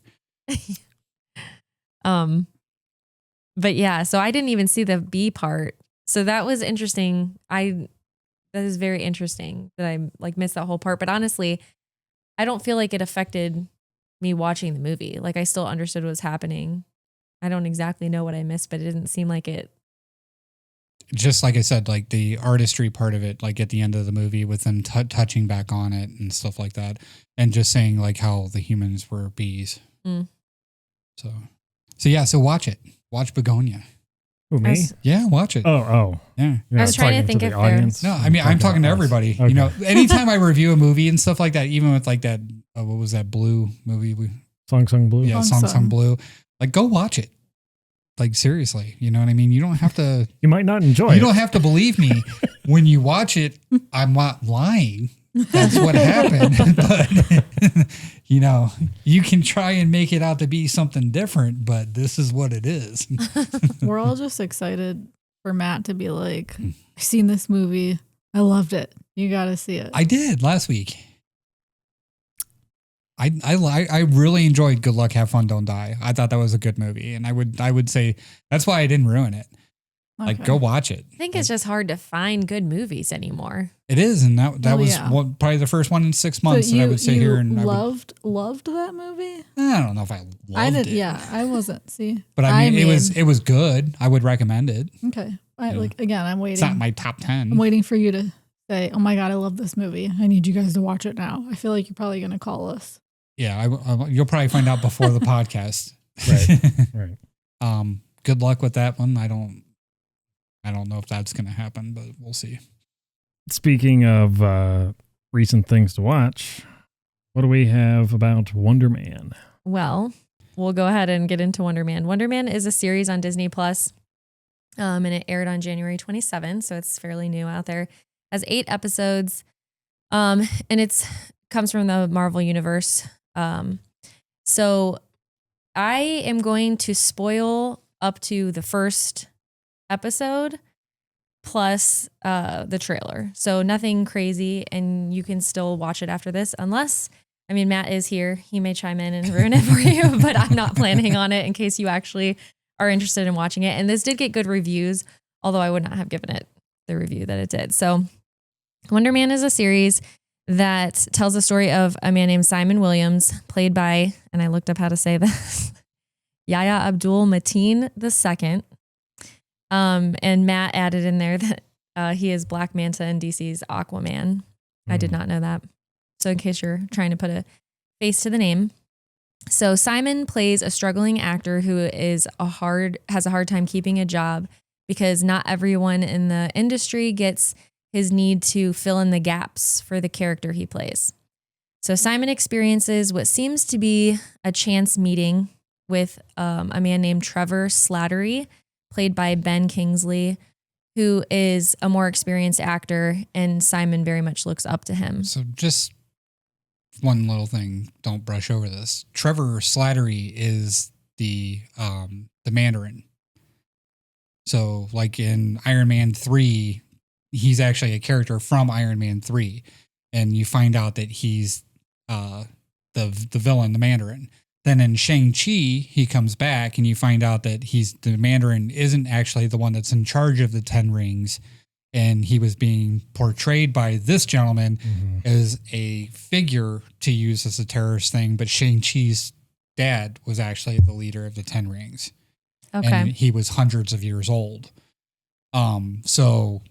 But yeah, so I didn't even see the B part. So that was interesting. That is very interesting that I like missed that whole part. But honestly, I don't feel like it affected me watching the movie. Like I still understood what was happening. I don't exactly know what I missed, but it didn't seem like it. Just like I said, like the artistry part of it, like at the end of the movie with them touching back on it and stuff like that. And just saying like how the humans were bees. So yeah, so watch it. Watch Bugonia. Who, me? Yeah, watch it. Oh. Yeah. Yeah, I was trying to think the if audience. No, I mean, I'm talking to us. everybody. Okay. You know, anytime I review a movie and stuff like that, even with like that, what was that Blue movie? Song Sung Blue. Yeah, Song Blue. Like, go watch it. Like, seriously. You know what I mean? You don't have to. You might not enjoy it. You don't have to believe me. When you watch it, I'm not lying. That's what happened. But, you know, you can try and make it out to be something different, but this is what it is. We're all just excited for Matt to be like, I've seen this movie. I loved it. You got to see it. I did last week. I really enjoyed Good Luck, Have Fun, Don't Die. I thought that was a good movie, and I would say that's why I didn't ruin it. Like, Okay. go watch it. I think it's just hard to find good movies anymore. It is, and that Oh, was yeah. probably the first one in 6 So months that I would sit here and loved that movie? I don't know if I loved I did. it. Yeah, I wasn't. See, But I mean, it was good. I would recommend it. okay. Yeah. I'm waiting. It's not my top 10. I'm waiting for you to say, "Oh my god, I love this movie. I need you guys to watch it now." I feel like you're probably going to call us. Yeah, you'll probably find out before the podcast. Right. Good luck with that one. I don't know if that's going to happen, but we'll see. Speaking of recent things to watch, what do we have about Wonderman? Well, we'll go ahead and get into Wonderman. Wonderman is a series on Disney Plus, and it aired on January 27, so it's fairly new out there. It has 8 episodes, and it's comes from the Marvel Universe. So I am going to spoil up to the first episode plus the trailer. So nothing crazy, and you can still watch it after this unless, I mean, Matt is here. He may chime in and ruin it for you, but I'm not planning on it in case you actually are interested in watching it. And this did get good reviews, although I would not have given it the review that it did. So Wonderman is a series that tells the story of a man named Simon Williams, played by, and I looked up how to say this, Yahya Abdul-Mateen II. And Matt added in there that he is Black Manta in DC's Aquaman. I did not know that. So in case you're trying to put a face to the name. So Simon plays a struggling actor who has a hard time keeping a job because not everyone in the industry gets his need to fill in the gaps for the character he plays. So Simon experiences what seems to be a chance meeting with a man named Trevor Slattery, played by Ben Kingsley, who is a more experienced actor, and Simon very much looks up to him. So just one little thing, don't brush over this. Trevor Slattery is the Mandarin. So like in Iron Man 3, he's actually a character from Iron Man 3. And you find out that he's the villain, the Mandarin. Then in Shang-Chi, he comes back and you find out that the Mandarin isn't actually the one that's in charge of the 10 rings. And he was being portrayed by this gentleman as a figure to use as a terrorist thing. But Shang-Chi's dad was actually the leader of the 10 rings. Okay. And he was hundreds of years old. So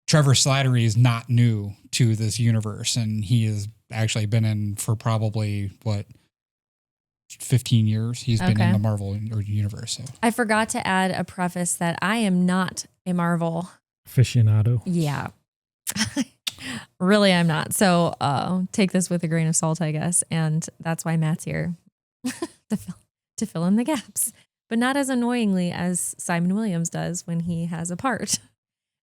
Trevor Slattery is not new to this universe, and he has actually been in for probably 15 years. He's been in the Marvel universe. So I forgot to add a preface that I am not a Marvel aficionado. Yeah. Really, I'm not. So take this with a grain of salt, I guess. And that's why Matt's here to fill in the gaps, but not as annoyingly as Simon Williams does when he has a part.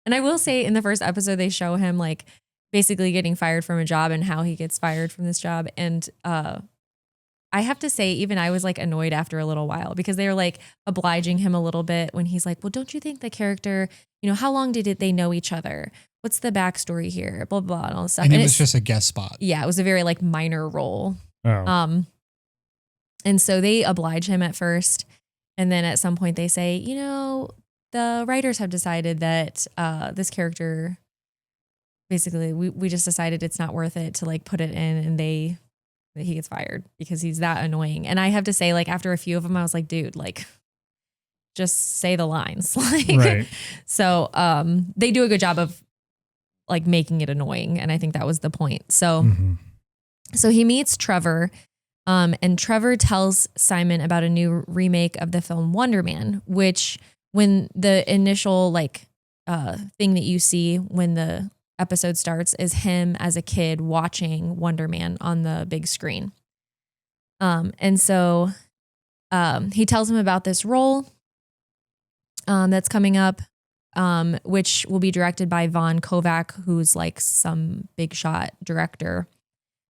And I will say in the first episode, they show him like basically getting fired from a job and how he gets fired from this job. And I have to say, even I was like annoyed after a little while because they were like obliging him a little bit when he's like, well, don't you think the character, how long did they know each other? What's the backstory here? Blah, blah, and all this stuff. And it was just a guest spot. Yeah, it was a very like minor role. Oh. And so they oblige him at first. And then at some point they say, the writers have decided that this character, basically, we just decided it's not worth it to like put it in, and that he gets fired because he's that annoying. And I have to say, like, after a few of them, I was like, dude, like, just say the lines. Like, right. So they do a good job of like making it annoying. And I think that was the point. So, so he meets Trevor, and Trevor tells Simon about a new remake of the film Wonderman, which when the initial like thing that you see when the episode starts is him as a kid watching Wonderman on the big screen. And so he tells him about this role that's coming up, which will be directed by Von Kovac, who's like some big shot director.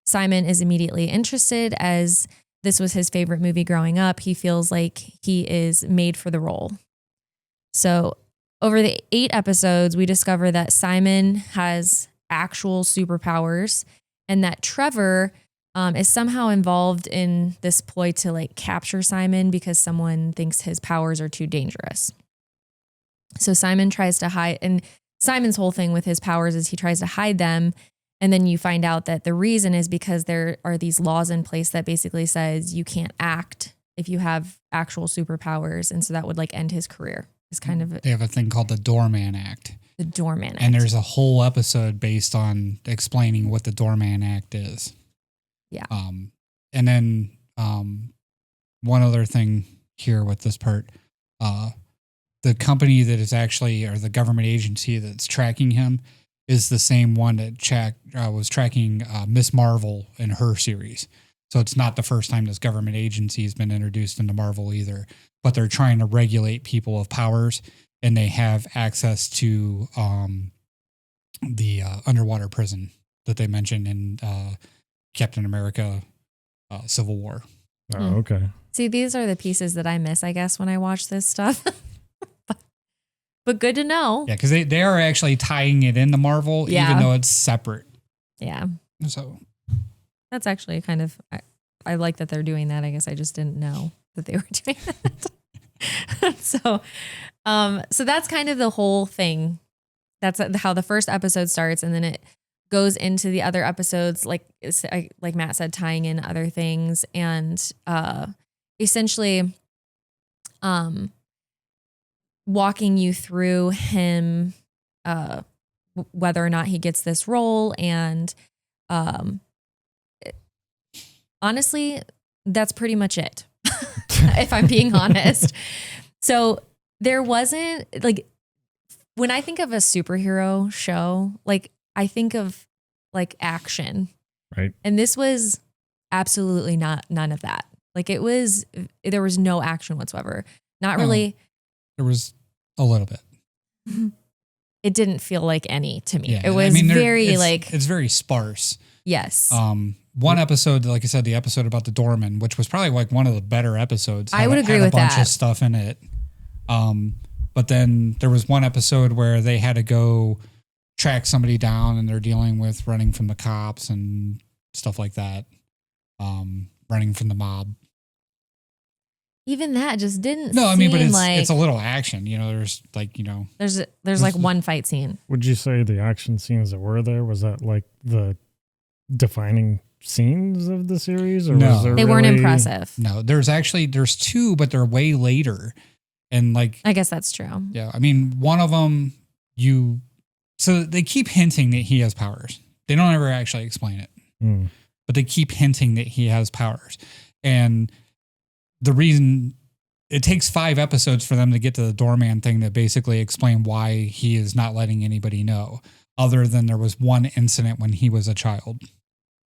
Simon is immediately interested as this was his favorite movie growing up. He feels like he is made for the role. So over the 8 episodes, we discover that Simon has actual superpowers and that Trevor is somehow involved in this ploy to like capture Simon because someone thinks his powers are too dangerous. So Simon tries to hide, and Simon's whole thing with his powers is he tries to hide them. And then you find out that the reason is because there are these laws in place that basically says you can't act if you have actual superpowers. And so that would like end his career. It's kind of They have a thing called the Doorman Act. The Doorman Act. And there's a whole episode based on explaining what the Doorman Act is. Yeah. And then one other thing here with this part, the company that is actually, or the government agency that's tracking him, is the same one that was tracking Miss Marvel in her series. So it's not the first time this government agency has been introduced into Marvel either, but they're trying to regulate people of powers, and they have access to the underwater prison that they mentioned in Captain America Civil War. Oh, okay. See, these are the pieces that I miss, I guess, when I watch this stuff. But good to know. Yeah, because they are actually tying it into Marvel, even though it's separate. Yeah. So that's actually kind of, I like that they're doing that. I guess I just didn't know that they were doing that. So that's kind of the whole thing. That's how the first episode starts, and then it goes into the other episodes, like Matt said, tying in other things, and essentially walking you through him, whether or not he gets this role. And honestly, that's pretty much it, if I'm being honest. So there wasn't, like, when I think of a superhero show, like, I think of like action. Right. And this was absolutely none of that. Like, there was no action whatsoever. Not really. There was a little bit. it didn't feel like any to me. Yeah, It was it's very sparse. yes. One episode, like I said, the episode about the doorman, which was probably like one of the better episodes. I would agree had with a bunch that. of stuff in it. But then there was one episode where they had to go track somebody down, and they're dealing with running from the cops and stuff like that. Running from the mob. Even that just didn't. No, I mean, but seem it's a little action. There's like there's like one fight scene. Would you say the action scenes that were there, was that like the defining scenes of the series? Or No. was there They weren't really- impressive. no. There's two, but they're way later, and like I guess that's true. yeah. I mean, one of them so they keep hinting that he has powers. They don't ever actually explain it. Mm. But they keep hinting that he has powers. And the reason it takes 5 episodes for them to get to the doorman thing to basically explain why he is not letting anybody know, other than there was one incident when he was a child.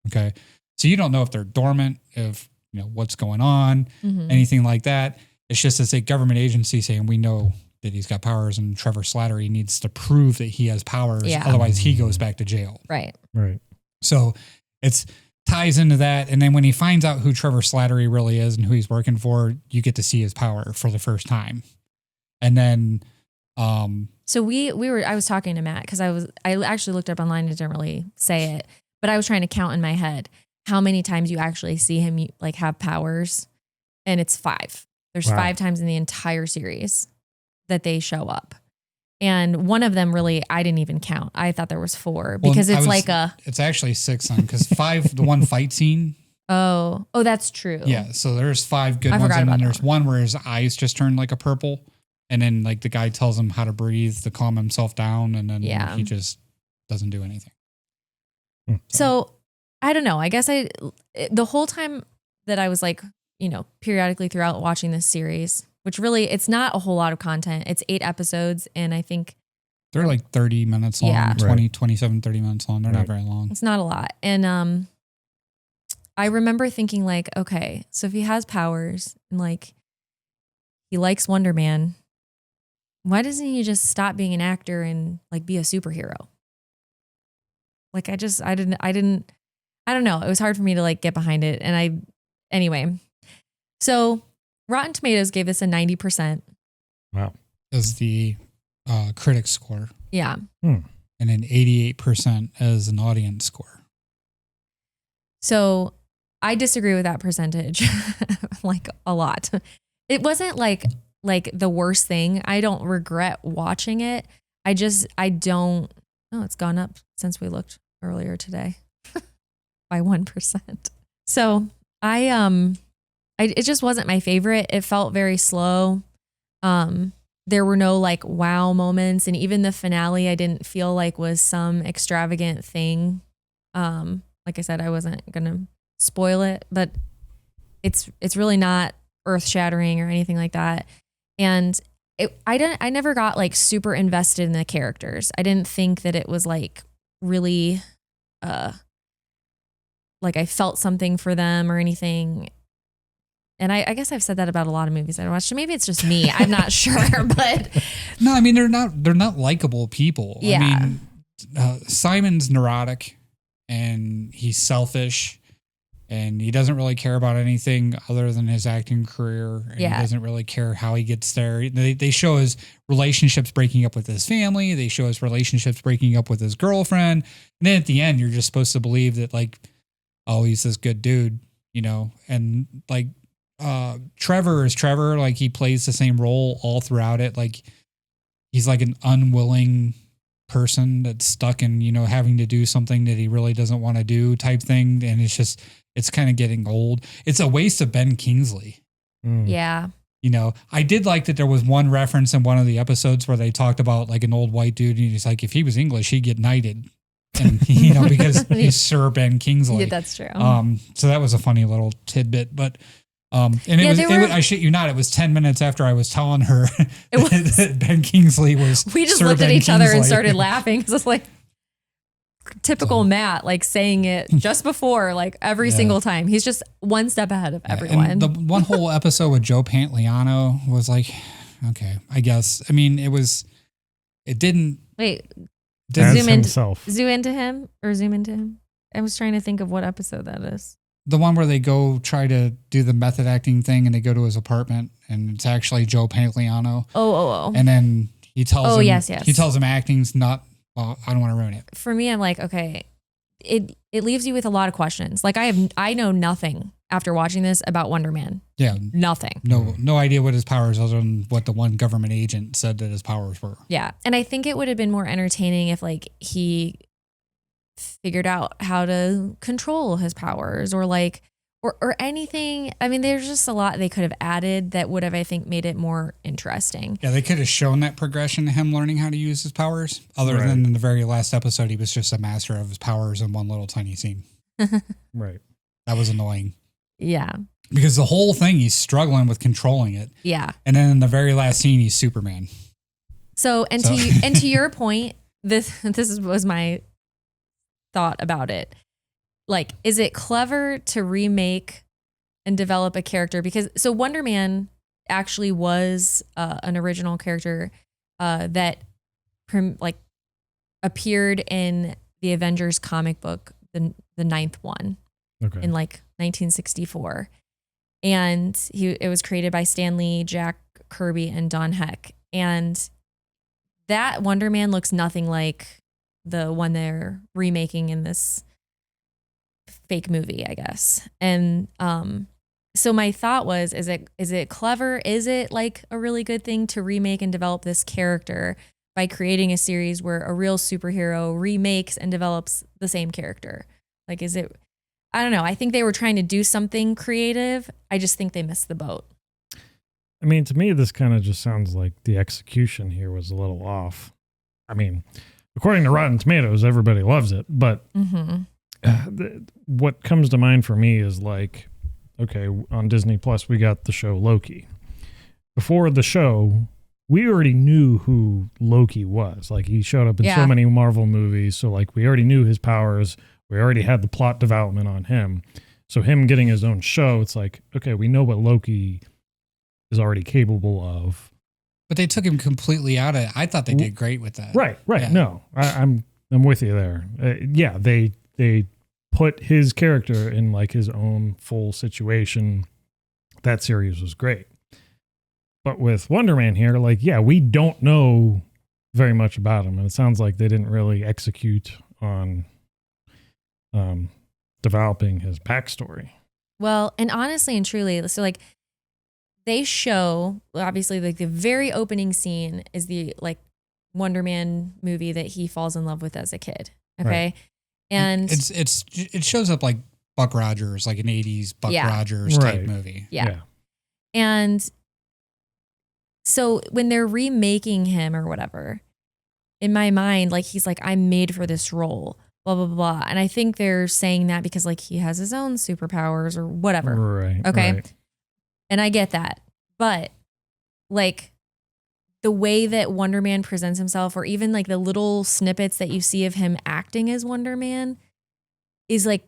Okay. So you don't know if they're dormant, if what's going on, Mhm. anything like that. It's just it's a government agency saying we know that he's got powers, and Trevor Slattery needs to prove that he has powers. Yeah. Otherwise he goes back to jail. Right. Right. So it's ties into that. And then when he finds out who Trevor Slattery really is and who he's working for, you get to see his power for the first time. And then, So I was talking to Matt because I actually looked up online and didn't really say it, but I was trying to count in my head how many times you actually see him like have powers, and it's 5. There's Wow. 5 times in the entire series that they show up. And one of them really, I didn't even count. I thought there was 4 because it's actually 6 on because 5, the one fight scene. oh, that's true. Yeah. So there's 5 good I ones. forgot And then about there's that one where his eyes just turn like a purple. And then like the guy tells him how to breathe to calm himself down. And then Yeah. he just doesn't do anything. So I don't know. I guess the whole time that I was like, periodically throughout watching this series, which really, it's not a whole lot of content. It's 8 episodes. And I think They're like 30 minutes long, Yeah. 27, 30 minutes long. They're not Right. very long. it's not a lot. And I remember thinking like, okay, so if he has powers and like he likes Wonderman, why doesn't he just stop being an actor and like be a superhero? Like I don't know. It was hard for me to like get behind it. And anyway, so Rotten Tomatoes gave this a 90%. Wow. As the critic score. Yeah. And an 88% as an audience score. So I disagree with that percentage like a lot. It wasn't like the worst thing. I don't regret watching it. I don't. Oh, it's gone up since we looked earlier today by 1%. So it just wasn't my favorite. It felt very slow. There were no like wow moments, and even the finale I didn't feel like was some extravagant thing. Like I said, I wasn't gonna spoil it, but it's really not earth-shattering or anything like that. And I never got like super invested in the characters. I didn't think that it was like really like I felt something for them or anything. And I guess I've said that about a lot of movies I watched. So maybe it's just me. I'm not sure, but No, I mean they're not likable people. Yeah. I mean, Simon's neurotic and he's selfish and he doesn't really care about anything other than his acting career. And Yeah. he doesn't really care how he gets there. They show his relationships breaking up with his family. They show his relationships breaking up with his girlfriend. And then at the end, you're just supposed to believe that like, oh, he's this good dude, and like, Trevor is Trevor. Like he plays the same role all throughout it. Like he's like an unwilling person that's stuck in, having to do something that he really doesn't want to do type thing. And it's kind of getting old. It's a waste of Ben Kingsley. yeah. I did like that there was one reference in one of the episodes where they talked about like an old white dude. And he's like, if he was English, he'd get knighted. And, because he's Sir Ben Kingsley. Yeah, that's true. So that was a funny little tidbit, but I shit you not, it was 10 minutes after I was telling her that Ben Kingsley was. We just Sir looked Ben at each other and Kingsley. started laughing because it's like typical Matt, like saying it just before, like every Yeah. single time. He's just one step ahead of Yeah, everyone. and the one whole episode with Joe Pantoliano was like, okay, I guess. I mean, it Wait, As zoom himself. zoom into him or zoom into him. I was trying to think of what episode that is. The one where they go try to do the method acting thing and they go to his apartment and it's actually Joe Pantoliano. Oh. And then he tells him, yes. He tells him acting's not, well, I don't want to ruin it. For me, I'm like, okay, it leaves you with a lot of questions. Like I know nothing after watching this about Wonderman. Yeah. Nothing. No idea what his powers other than what the one government agent said that his powers were. Yeah. And I think it would have been more entertaining if like he figured out how to control his powers or like or anything. I mean, there's just a lot they could have added that would have, I think, made it more interesting. Yeah, they could have shown that progression to him learning how to use his powers. Other than in the very last episode, he was just a master of his powers in one little tiny scene. Right. That was annoying. Yeah. Because the whole thing, he's struggling with controlling it. Yeah. And then in the very last scene, he's Superman. To your point, this was my thought about it. Like, is it clever to remake and develop a character? Because Wonderman actually was an original character that appeared in the Avengers comic book, the ninth one, in like 1964, and it was created by Stan Lee, Jack Kirby, and Don Heck, and that Wonderman looks nothing like the one they're remaking in this fake movie, I guess. And so my thought was, is it clever? Is it like a really good thing to remake and develop this character by creating a series where a real superhero remakes and develops the same character? Like, is it, I don't know. I think they were trying to do something creative. I just think they missed the boat. I mean, to me, this kind of just sounds like the execution here was a little off. I mean, according to Rotten Tomatoes, everybody loves it, but what comes to mind for me is like, okay, on Disney Plus, we got the show Loki. Before the show, we already knew who Loki was. Like, he showed up in so many Marvel movies. So like, we already knew his powers. We already had the plot development on him. So him getting his own show, it's like, okay, we know what Loki is already capable of. But they took him completely out of it. I thought they did great with that. Right. Yeah. No, I'm with you there. They put his character in like his own full situation. That series was great. But with Wonderman here, like, we don't know very much about him. And it sounds like they didn't really execute on developing his backstory. Well, and honestly and truly, so like they show, obviously, like the very opening scene is the like Wonderman movie that he falls in love with as a kid. Okay. Right. And it shows up like Buck Rogers, like an 80s Buck Rogers type movie. Yeah. And so when they're remaking him or whatever, in my mind, like he's like, I'm made for this role, blah, blah, blah. And I think they're saying that because like he has his own superpowers or whatever. Right. Okay. Right. And I get that. But like the way that Wonderman presents himself, or even like the little snippets that you see of him acting as Wonderman, is like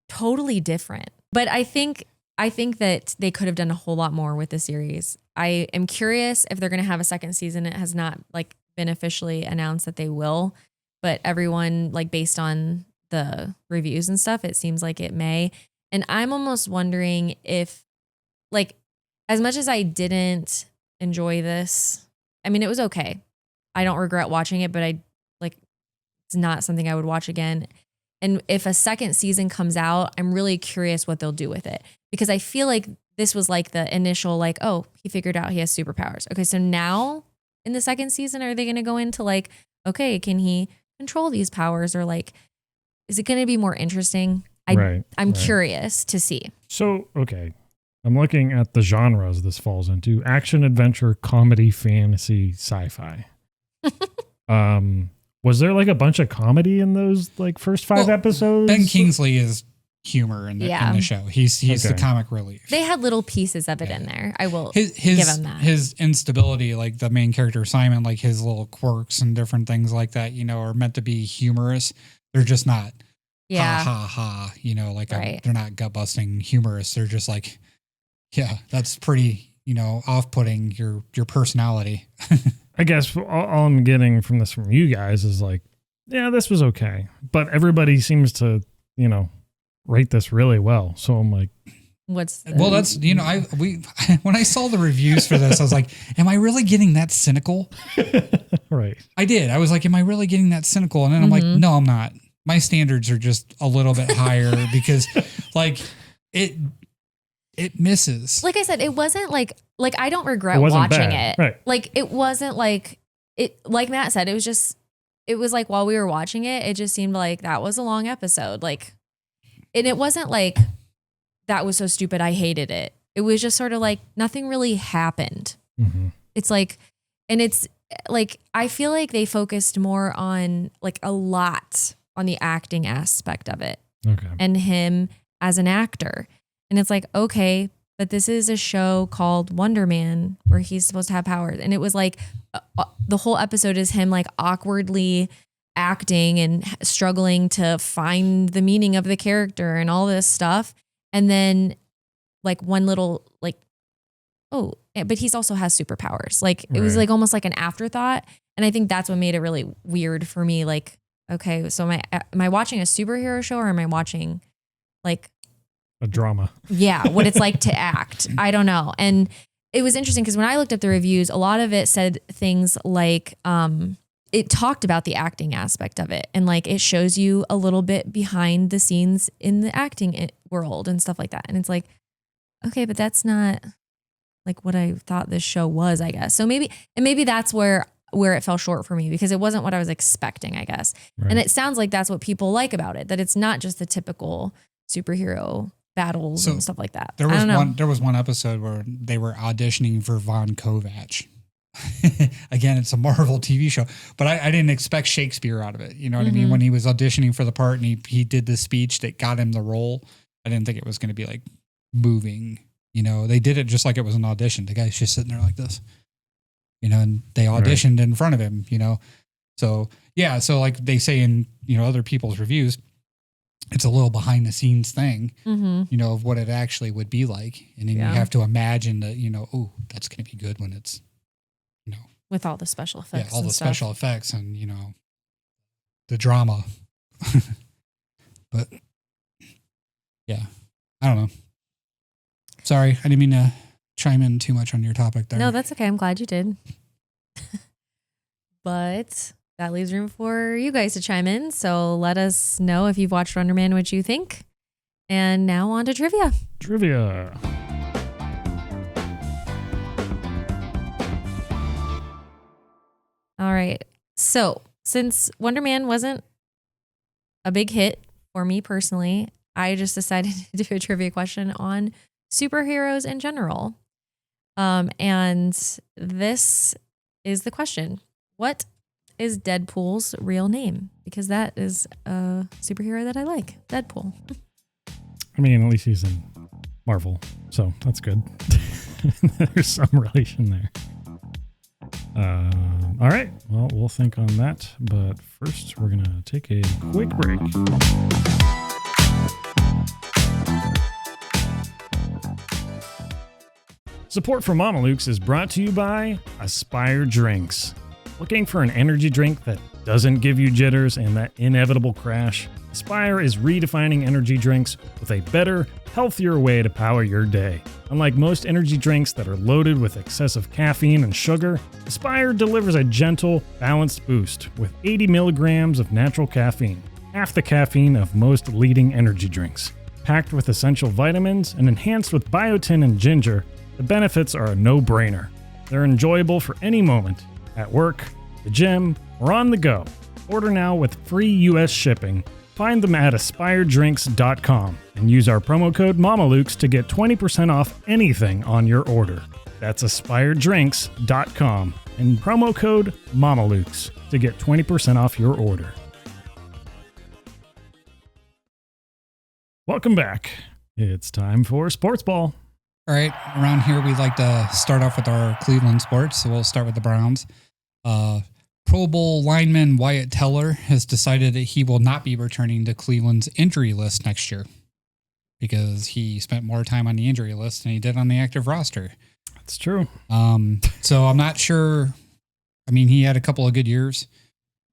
totally different. But I think that they could have done a whole lot more with the series. I am curious if they're going to have a second season. It has not like been officially announced that they will, but everyone, like based on the reviews and stuff, it seems like it may. And I'm almost wondering if, like, as much as I didn't enjoy this, I mean, it was okay. I don't regret watching it, but it's not something I would watch again. And if a second season comes out, I'm really curious what they'll do with it, because I feel like this was like the initial, like, oh, he figured out he has superpowers. Okay, so now in the second season, are they going to go into like, okay, can he control these powers, or like, is it going to be more interesting? I'm curious to see. So, okay. I'm looking at the genres this falls into: action, adventure, comedy, fantasy, sci-fi. Was there like a bunch of comedy in those like first 5 episodes? Ben Kingsley is humor in the show. He's the comic relief. They had little pieces of it in there. I will give him that. His instability, like the main character Simon, like his little quirks and different things like that, are meant to be humorous. They're just not ha ha ha, like they're not gut busting humorous. They're just like, yeah, that's pretty, off-putting your personality. I guess all I'm getting from this from you guys is like, yeah, this was okay. But everybody seems to, rate this really well. So I'm like, well, that's, when I saw the reviews for this, I was like, am I really getting that cynical? right. I did. I was like, am I really getting that cynical? And then I'm like, no, I'm not. My standards are just a little bit higher because like it misses. Like I said, it wasn't like I don't regret watching it. Right. Like it wasn't like like Matt said, it was like while we were watching it, it just seemed like that was a long episode. Like, and it wasn't like that was so stupid, I hated it. It was just sort of like nothing really happened. Mm-hmm. It's like, and it's like, I feel like they focused more on like a lot on the acting aspect of it. Okay. And him as an actor. And it's like, okay, but this is a show called Wonderman where he's supposed to have powers. And it was like the whole episode is him like awkwardly acting and struggling to find the meaning of the character and all this stuff. And then like one little like, oh, but he's also has superpowers. Like it was like almost like an afterthought. And I think that's what made it really weird for me. Like, okay, so am I watching a superhero show or am I watching like a drama? Yeah, what it's like to act. I don't know. And it was interesting because when I looked up the reviews, a lot of it said things like it talked about the acting aspect of it. And like it shows you a little bit behind the scenes in the acting world and stuff like that. And it's like, okay, but that's not like what I thought this show was, I guess. So maybe that's where it fell short for me because it wasn't what I was expecting, I guess. Right. And it sounds like that's what people like about it, that it's not just the typical superhero battles and stuff like that. There was one episode where they were auditioning for Von Kovac. Again, it's a Marvel TV show, but I didn't expect Shakespeare out of it. You know what I mean? When he was auditioning for the part and he did the speech that got him the role, I didn't think it was going to be like moving. They did it just like it was an audition. The guy's just sitting there like this, and they auditioned in front of him, So yeah, so like they say in, other people's reviews, it's a little behind the scenes thing, of what it actually would be like. And then you have to imagine that, oh, that's going to be good when it's, with all the special effects. Yeah, all the special effects and, the drama. But yeah, I don't know. Sorry, I didn't mean to chime in too much on your topic there. No, that's okay. I'm glad you did. But that leaves room for you guys to chime in. So let us know if you've watched Wonderman, what you think. And now on to trivia. Trivia. All right. So since Wonderman wasn't a big hit for me personally, I just decided to do a trivia question on superheroes in general. And this is the question. What is Deadpool's real name? Because that is a superhero that I like. Deadpool. I mean, at least he's in Marvel, so that's good. There's some relation there. All right. Well, we'll think on that. But first, we're going to take a quick break. Support for Mamalukes is brought to you by Aspire Drinks. Looking for an energy drink that doesn't give you jitters and that inevitable crash? Aspire is redefining energy drinks with a better, healthier way to power your day. Unlike most energy drinks that are loaded with excessive caffeine and sugar, Aspire delivers a gentle, balanced boost with 80 milligrams of natural caffeine, half the caffeine of most leading energy drinks. Packed with essential vitamins and enhanced with biotin and ginger, the benefits are a no-brainer. They're enjoyable for any moment, at work, the gym, or on the go. Order now with free U.S. shipping. Find them at aspiredrinks.com and use our promo code Mamalukes to get 20% off anything on your order. That's aspiredrinks.com and promo code Mamalukes to get 20% off your order. Welcome back. It's time for Sportsball. All right. Around here, we like to start off with our Cleveland sports. So we'll start with the Browns. Pro Bowl lineman Wyatt Teller has decided that he will not be returning to Cleveland's injury list next year because he spent more time on the injury list than he did on the active roster. That's true. So I'm not sure I mean, he had a couple of good years,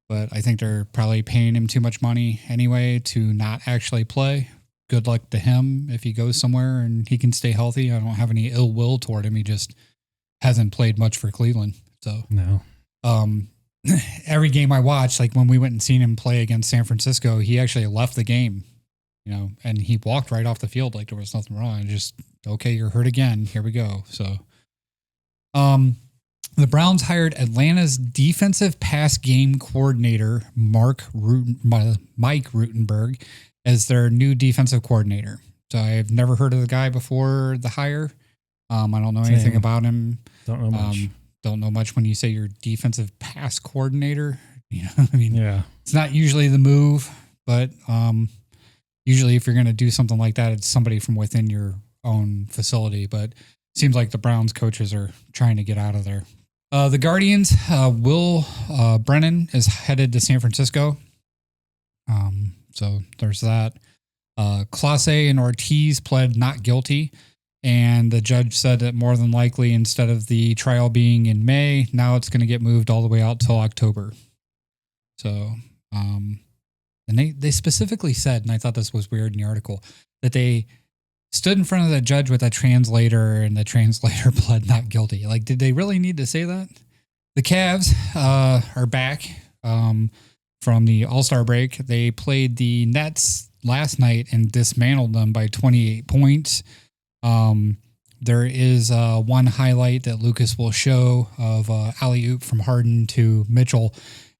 but I think they're probably paying him too much money anyway to not actually play. Good luck to him if he goes somewhere and he can stay healthy. I don't have any ill will toward him. He just hasn't played much for Cleveland. So No. Every game I watched, like when we went and seen him play against San Francisco, he actually left the game, and he walked right off the field like there was nothing wrong. Just, okay, you're hurt again. Here we go. So, the Browns hired Atlanta's defensive pass game coordinator, Mike Rutenberg, as their new defensive coordinator. So I've never heard of the guy before the hire. I don't know anything about him. Don't know much. Don't know much when you say you're defensive pass coordinator. I mean, Yeah. it's not usually the move, but usually if you're going to do something like that, it's somebody from within your own facility. But it seems like the Browns coaches are trying to get out of there. The Guardians, Will Brennan is headed to San Francisco. So there's that. Clase and Ortiz pled not guilty. And the judge said that more than likely, instead of the trial being in May, now it's going to get moved all the way out till October. So, and they specifically said, and I thought this was weird in the article, that they stood in front of the judge with a translator and the translator pled not guilty. Like, did they really need to say that? The Cavs are back from the All-Star break. They played the Nets last night and dismantled them by 28 points. There is one highlight that Lucas will show of alley-oop from Harden to Mitchell.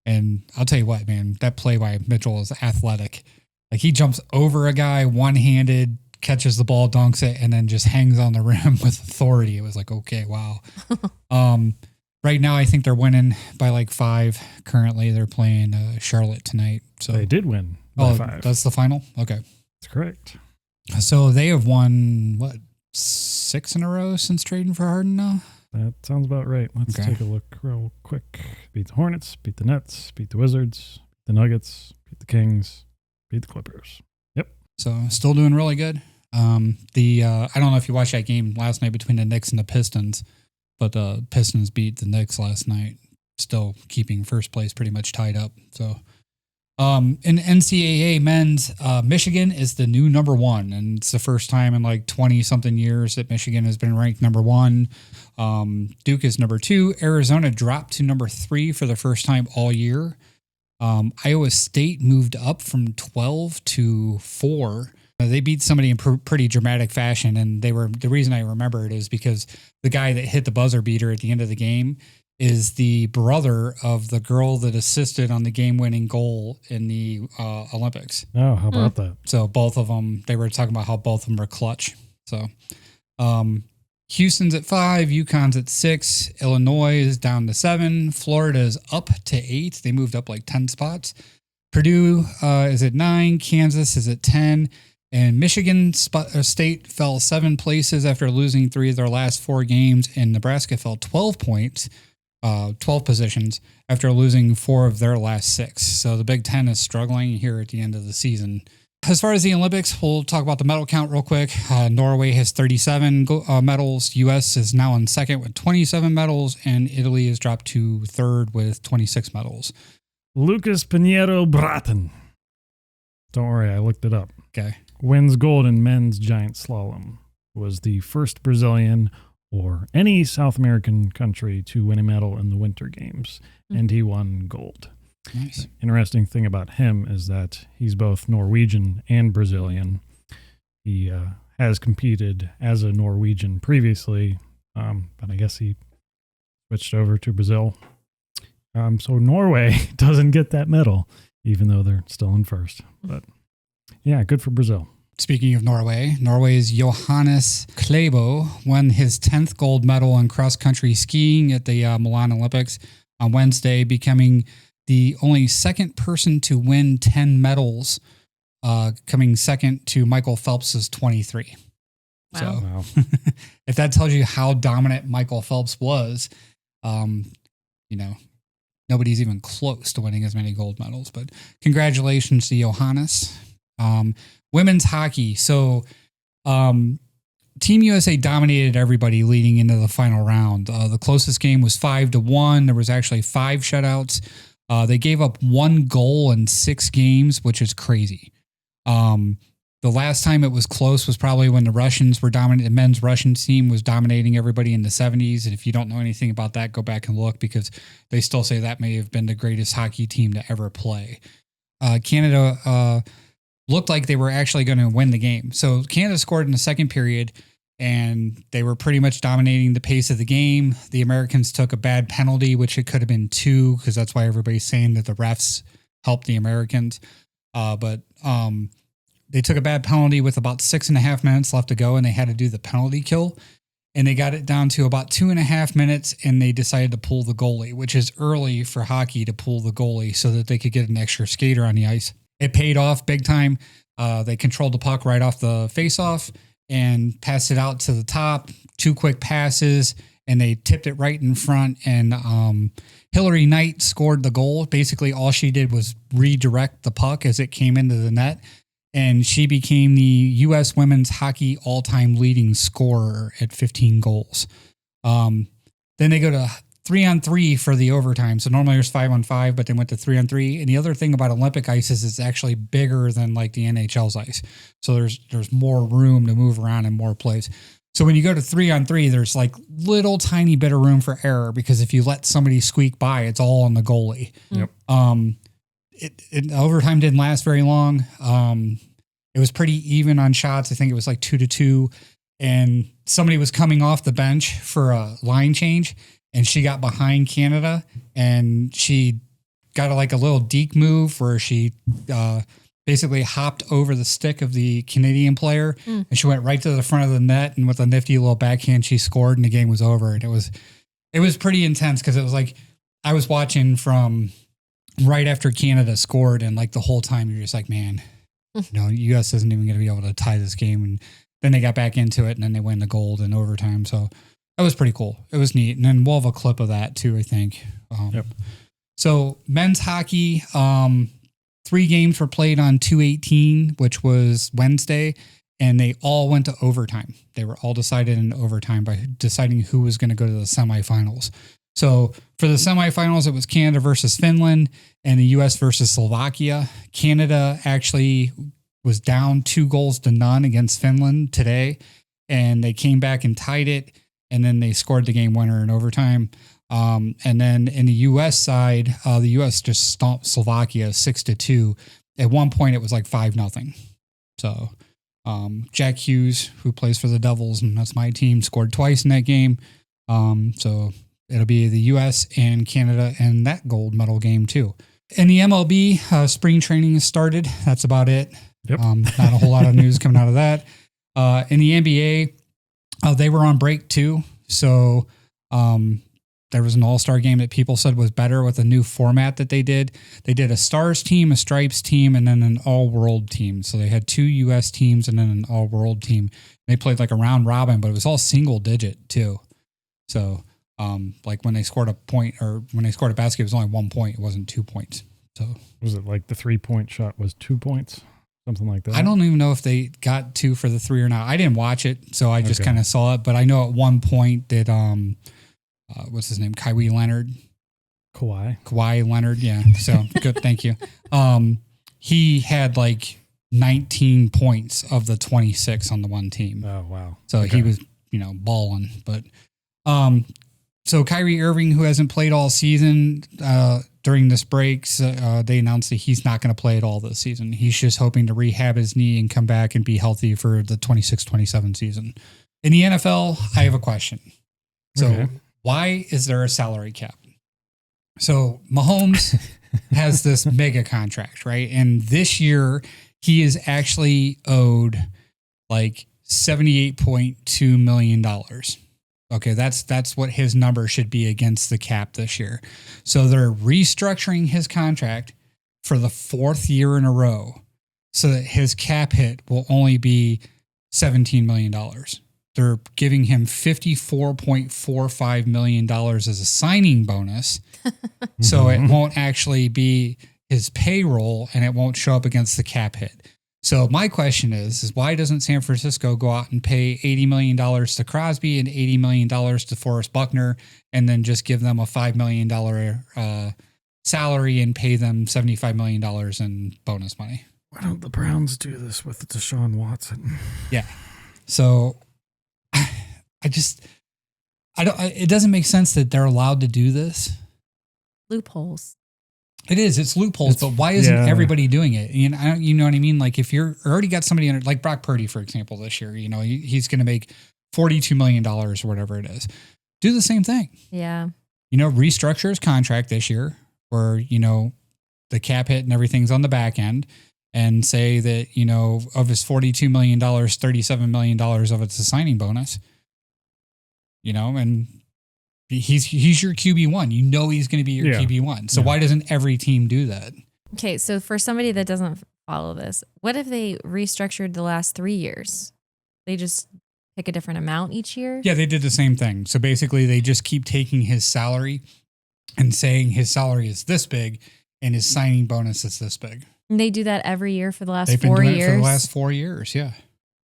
And I'll tell you what, man, that play by Mitchell is athletic. Like, he jumps over a guy one-handed, catches the ball, dunks it, and then just hangs on the rim with authority. It was like, okay, wow. Right now, I think they're winning by like 5. Currently, they're playing Charlotte tonight. So They did win by 5. That's the final? Okay. That's correct. So they have won, 6 in a row since trading for Harden now? That sounds about right. Let's take a look real quick. Beat the Hornets, beat the Nets, beat the Wizards, beat the Nuggets, beat the Kings, beat the Clippers. Yep. So still doing really good. I don't know if you watched that game last night between the Knicks and the Pistons, but the Pistons beat the Knicks last night, still keeping first place pretty much tied up. So in NCAA men's, Michigan is the new number 1, and it's the first time in like 20 something years that Michigan has been ranked number 1. Duke is number 2. Arizona dropped to number 3 for the first time all year. Iowa State moved up from 12 to 4. They beat somebody in pretty dramatic fashion, and the reason I remember it is because the guy that hit the buzzer beater at the end of the game is the brother of the girl that assisted on the game-winning goal in the Olympics. Oh, how about that? So both of them, they were talking about how both of them are clutch. So Houston's at 5, UConn's at 6, Illinois is down to 7, Florida is up to 8. They moved up like 10 spots. Purdue is at 9, Kansas is at 10, and Michigan State fell 7 places after losing 3 of their last 4 games, and Nebraska fell 12 points. 12 positions after losing 4 of their last 6. So the Big Ten is struggling here at the end of the season. As far as the Olympics, we'll talk about the medal count real quick. Norway has 37 medals. U.S. is now in second with 27 medals, and Italy has dropped to third with 26 medals. Lucas Pinheiro Braten. Don't worry, I looked it up. Okay. Wins gold in men's giant slalom. Was the first Brazilian or any South American country to win a medal in the Winter Games, and he won gold. Nice. Interesting thing about him is that he's both Norwegian and Brazilian. He has competed as a Norwegian previously, but I guess he switched over to Brazil. So Norway doesn't get that medal, even though they're still in first. But yeah, good for Brazil. Speaking of Norway, Norway's Johannes Klæbo won his 10th gold medal in cross-country skiing at the Milan Olympics on Wednesday, becoming the only second person to win 10 medals, coming second to Michael Phelps's 23. Wow. So if that tells you how dominant Michael Phelps was, nobody's even close to winning as many gold medals. But congratulations to Johannes. Women's hockey. So Team USA dominated everybody leading into the final round. The closest game was 5-1. There was actually 5 shutouts. They gave up 1 goal in 6 games, which is crazy. The last time it was close was probably when the Russians were dominating. The men's Russian team was dominating everybody in the 70s. And if you don't know anything about that, go back and look, because they still say that may have been the greatest hockey team to ever play. Canada looked like they were actually going to win the game. So Canada scored in the second period, and they were pretty much dominating the pace of the game. The Americans took a bad penalty, which it could have been 2, because that's why everybody's saying that the refs helped the Americans. But they took a bad penalty with about 6.5 minutes left to go, and they had to do the penalty kill. And they got it down to about 2.5 minutes, and they decided to pull the goalie, which is early for hockey to pull the goalie so that they could get an extra skater on the ice. It paid off big time. They controlled the puck right off the faceoff and passed it out to the top. 2 quick passes, and they tipped it right in front. And Hillary Knight scored the goal. Basically, all she did was redirect the puck as it came into the net. And she became the U.S. women's hockey all-time leading scorer at 15 goals. Then they go to 3-on-3 for the overtime. So normally there's 5-on-5, but they went to 3-on-3. And the other thing about Olympic ice is it's actually bigger than like the NHL's ice. So there's more room to move around in more plays. So when you go to 3-on-3, there's like little tiny bit of room for error, because if you let somebody squeak by, it's all on the goalie. Yep. Overtime didn't last very long. It was pretty even on shots. I think it was like 2-2, and somebody was coming off the bench for a line change, and she got behind Canada, and she got a little deke move where she basically hopped over the stick of the Canadian player, and she went right to the front of the net, and with a nifty little backhand, she scored, and the game was over. And it was pretty intense, because it was like I was watching from right after Canada scored, and like the whole time you're just like, man, U.S. isn't even going to be able to tie this game. And then they got back into it, and then they win the gold in overtime. So that was pretty cool. It was neat. And then we'll have a clip of that too, I think. Yep. So men's hockey, 3 games were played on 2/18, which was Wednesday, and they all went to overtime. They were all decided in overtime by deciding who was going to go to the semifinals. So for the semifinals, it was Canada versus Finland and the U.S. versus Slovakia. Canada actually was down 2-0 against Finland today, and they came back and tied it, and then they scored the game winner in overtime. And then in the U.S. side, the U.S. just stomped Slovakia 6-2. At one point, it was like 5-0. So Jack Hughes, who plays for the Devils, and that's my team, scored twice in that game. So it'll be the U.S. and Canada in that gold medal game too. In the MLB, spring training has started. That's about it. Yep. Not a whole lot of news coming out of that. In the NBA, they were on break too. So there was an all-star game that people said was better with a new format that they did. They did a Stars team, a Stripes team, and then an all-world team. So they had 2 U.S. teams and then an all-world team. They played like a round robin, but it was all single digit too. So like when they scored a point, or when they scored a basket, it was only 1 point. It wasn't 2 points. So was it like the 3-point shot was 2 points? Something like that? I don't even know if they got 2 for the 3 or not. I didn't watch it, so I just kind of saw it. But I know at one point that, what's his name? Kawhi Leonard. Yeah. So good. Thank you. He had like 19 points of the 26 on the one team. Oh, wow. So he was, balling. But, so Kyrie Irving, who hasn't played all season, during this break, they announced that he's not going to play at all this season. He's just hoping to rehab his knee and come back and be healthy for the 26-27 season. In the NFL, I have a question. So why is there a salary cap? So Mahomes has this mega contract, right? And this year he is actually owed like $78.2 million. Okay, that's what his number should be against the cap this year. So they're restructuring his contract for the 4th year in a row so that his cap hit will only be $17 million. They're giving him $54.45 million as a signing bonus. So it won't actually be his payroll, and it won't show up against the cap hit. So my question is why doesn't San Francisco go out and pay $80 million to Crosby and $80 million to Forrest Buckner and then just give them a $5 million salary and pay them $75 million in bonus money? Why don't the Browns do this with Deshaun Watson? Yeah. So it doesn't make sense that they're allowed to do this. Loopholes. It's loopholes, but why isn't everybody doing it? You know what I mean? Like if you're already got somebody under, like Brock Purdy, for example, this year, he's going to make $42 million or whatever it is. Do the same thing. Yeah. Restructure his contract this year where, the cap hit and everything's on the back end and say that, of his $42 million, $37 million of it's a signing bonus, and he's your QB1. He's going to be your QB1. So why doesn't every team do that? Okay, so for somebody that doesn't follow this, what if they restructured the last 3 years? They just pick a different amount each year? Yeah, they did the same thing. So basically they just keep taking his salary and saying his salary is this big and his signing bonus is this big. And they do that every year for the last They've 4 been years? doing it for the last 4 years, yeah.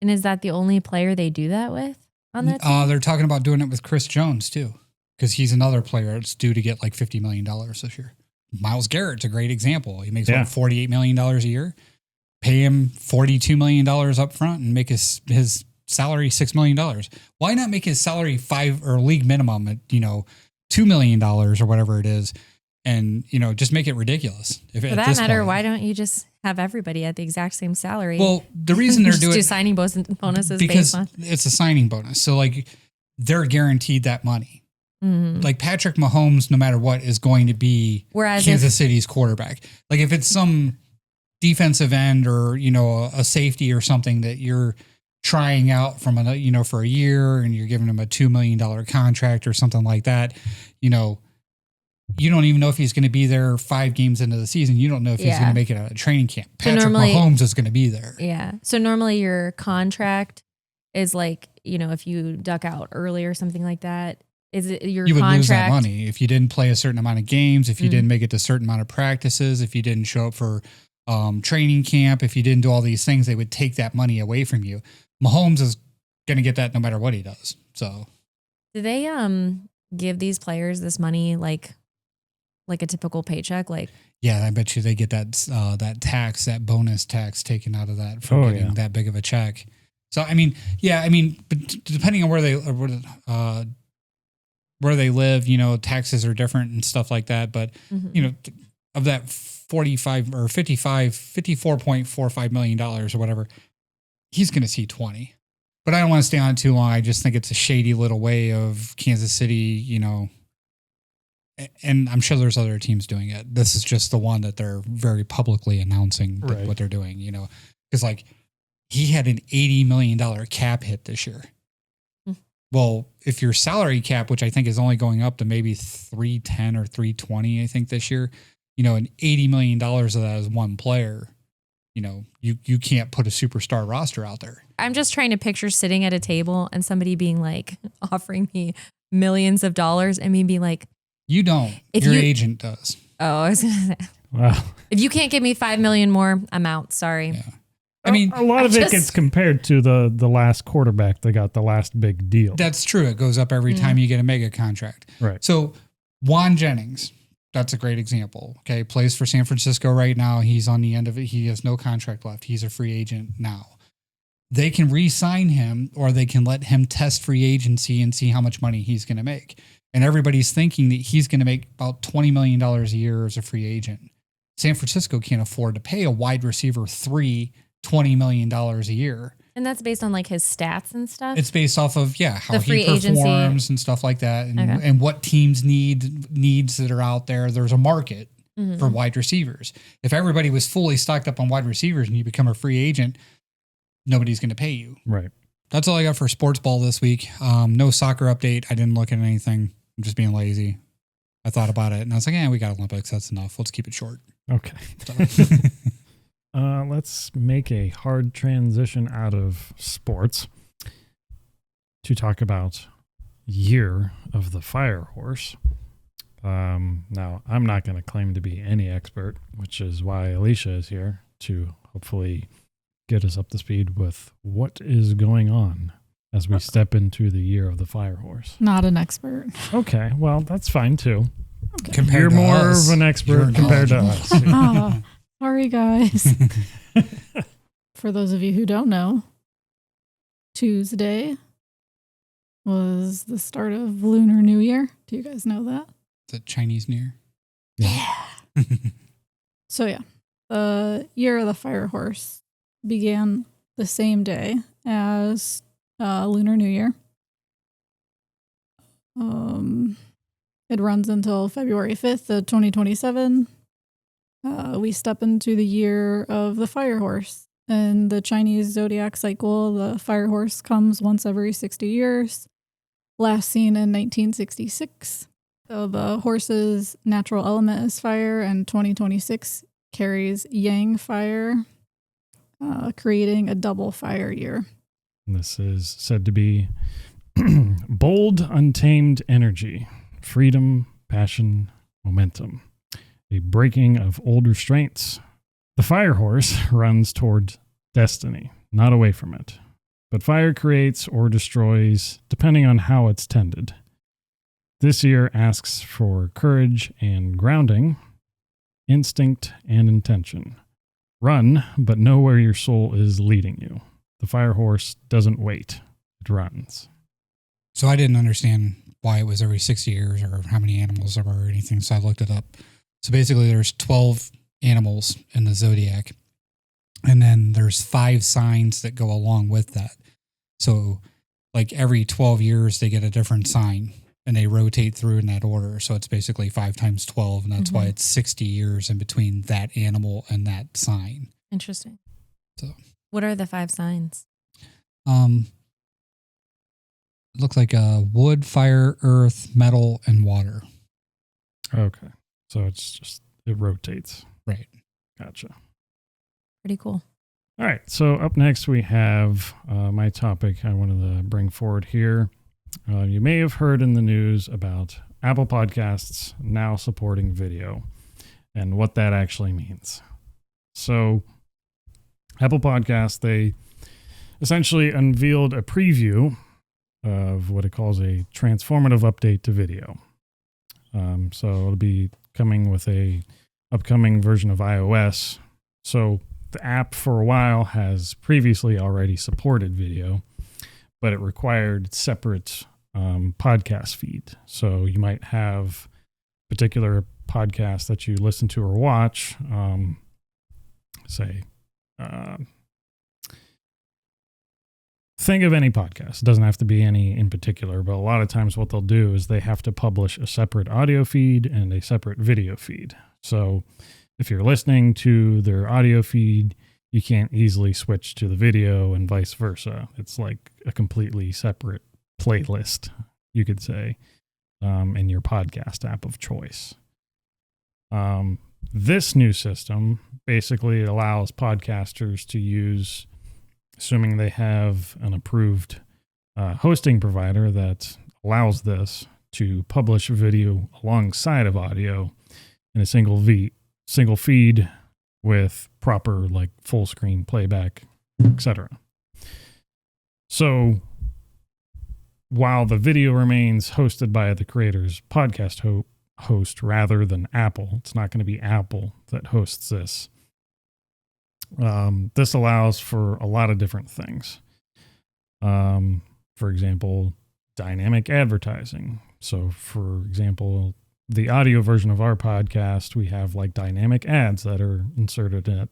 And is that the only player they do that with on that team? They're talking about doing it with Chris Jones too, because he's another player that's due to get like $50 million this year. Myles Garrett's a great example. He makes $48 million a year. Pay him $42 million up front and make his salary $6 million. Why not make his salary league minimum at, $2 million or whatever it is? And, just make it ridiculous. For that matter, why don't you just have everybody at the exact same salary? Well, the reason they're doing do signing bonuses because based on it's a signing bonus. So like they're guaranteed that money. Mm-hmm. Like Patrick Mahomes, no matter what, is going to be Kansas City's quarterback. Like if it's some defensive end or, a safety or something that you're trying out from for a year and you're giving him a $2 million contract or something like that, you don't even know if he's going to be there 5 games into the season. You don't know if he's going to make it out of training camp. Patrick Mahomes is going to be there. Yeah. So normally your contract is like, if you duck out early or something like that, is it your you would contract? Lose that money if you didn't play a certain amount of games, if you didn't make it to a certain amount of practices, if you didn't show up for training camp, if you didn't do all these things, they would take that money away from you. Mahomes is going to get that no matter what he does. So do they give these players this money like a typical paycheck? Yeah, I bet you they get that bonus tax taken out of that for getting that big of a check. So but depending on where they live, taxes are different and stuff like that. But of that $54.45 million or whatever, he's going to see 20. But I don't want to stay on it too long. I just think it's a shady little way of Kansas City, and I'm sure there's other teams doing it. This is just the one that they're very publicly announcing what they're doing, because like he had an $80 million cap hit this year. Well, if your salary cap, which I think is only going up to maybe 310 or 320, I think this year, and $80 million of that is one player, you can't put a superstar roster out there. I'm just trying to picture sitting at a table and somebody being like offering me millions of dollars and me being like, you don't. Your agent does. Oh, I was going to say. Wow. If you can't give me $5 million more, I'm out. Sorry. Yeah. I mean, a lot of it gets compared to the last quarterback that got the last big deal. That's true. It goes up every time you get a mega contract. Right. So Juan Jennings, that's a great example. Okay. Plays for San Francisco right now. He's on the end of it. He has no contract left. He's a free agent now. They can re-sign him or they can let him test free agency and see how much money he's going to make. And everybody's thinking that he's going to make about $20 million a year as a free agent. San Francisco can't afford to pay a wide receiver $20 million a year. And that's based on like his stats and stuff? It's based off of, how he performs and stuff like that. And what teams needs that are out there. There's a market for wide receivers. If everybody was fully stocked up on wide receivers and you become a free agent, nobody's going to pay you. Right. That's all I got for Sportsball this week. No soccer update. I didn't look at anything. I'm just being lazy. I thought about it and I was like, we got Olympics. That's enough. Let's keep it short. Okay. Let's make a hard transition out of sports to talk about Year of the Fire Horse. Now, I'm not going to claim to be any expert, which is why Alysha is here to hopefully get us up to speed with what is going on as we step into the year of the fire horse. Not an expert. Okay, well, that's fine too. Compared You're to more us, of an expert you're compared to us. Ah, sorry, guys. For those of you who don't know, Tuesday was the start of Lunar New Year. Do you guys know that? The Chinese New Year. Yeah. So yeah, the year of the fire horse began the same day as Lunar New Year. It runs until February 5th of 2027. We step into the year of the fire horse. In the Chinese zodiac cycle, the fire horse comes once every 60 years. Last seen in 1966. So the horse's natural element is fire, and 2026 carries yang fire, creating a double fire year. This is said to be bold, untamed energy, freedom, passion, momentum, a breaking of old restraints. The fire horse runs toward destiny, not away from it. But fire creates or destroys depending on how it's tended. This year asks for courage and grounding, instinct and intention. Run, but know where your soul is leading you. The fire horse doesn't wait, it runs. So I didn't understand why it was every 60 years or how many animals there were or anything, so I looked it up. So basically there's 12 animals in the zodiac, and then there's 5 signs that go along with that. So like every 12 years they get a different sign, and they rotate through in that order. So it's basically 5 times 12, and that's why it's 60 years in between that animal and that sign. Interesting. So what are the 5 signs? it looks like wood, fire, earth, metal, and water. Okay. So it's just, it rotates. Right. Gotcha. Pretty cool. All right. So up next we have my topic I wanted to bring forward here. You may have heard in the news about Apple Podcasts now supporting video and what that actually means. So Apple Podcasts, they essentially unveiled a preview of what it calls a transformative update to video. So it'll be coming with a upcoming version of iOS. So the app for a while has previously already supported video, but it required separate podcast feed. So you might have particular podcasts that you listen to or watch, think of any podcast. It doesn't have to be any in particular, but a lot of times what they'll do is they have to publish a separate audio feed and a separate video feed. So if you're listening to their audio feed, you can't easily switch to the video and vice versa. It's like a completely separate playlist, you could say, in your podcast app of choice. This new system basically allows podcasters to use, assuming they have an approved hosting provider that allows this, to publish video alongside of audio in a single feed with proper like full screen playback, etc. So while the video remains hosted by the creator's podcast host rather than Apple, it's not going to be Apple that hosts this. This allows for a lot of different things. For example, dynamic advertising. So for example, the audio version of our podcast, we have like dynamic ads that are inserted at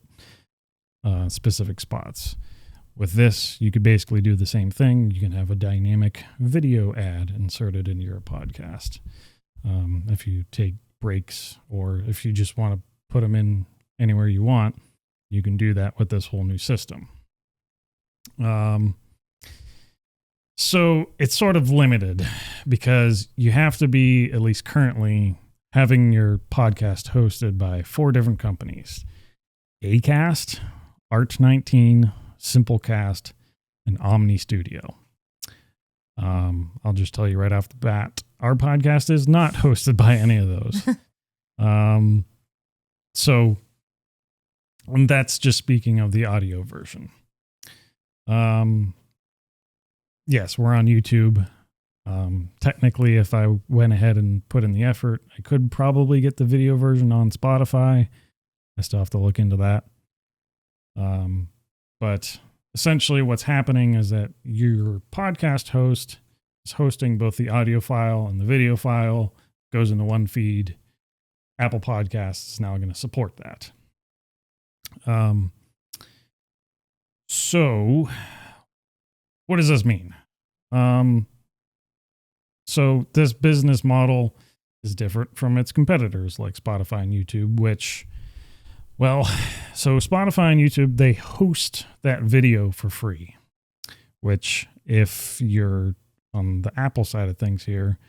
specific spots. With this, you could basically do the same thing. You can have a dynamic video ad inserted in your podcast. If you take breaks or if you just want to put them in anywhere you want, you can do that with this whole new system. So it's sort of limited because you have to be, at least currently, having your podcast hosted by 4 different companies: Acast, Art19, Simplecast, and Omni Studio. I'll just tell you right off the bat, our podcast is not hosted by any of those. And that's just speaking of the audio version. Yes, we're on YouTube. Technically, if I went ahead and put in the effort, I could probably get the video version on Spotify. I still have to look into that. But essentially what's happening is that your podcast host is hosting both the audio file and the video file, goes into one feed. Apple Podcasts is now going to support that. So what does this mean? So this business model is different from its competitors like Spotify and YouTube, which, well, so Spotify and YouTube, they host that video for free, which if you're on the Apple side of things here,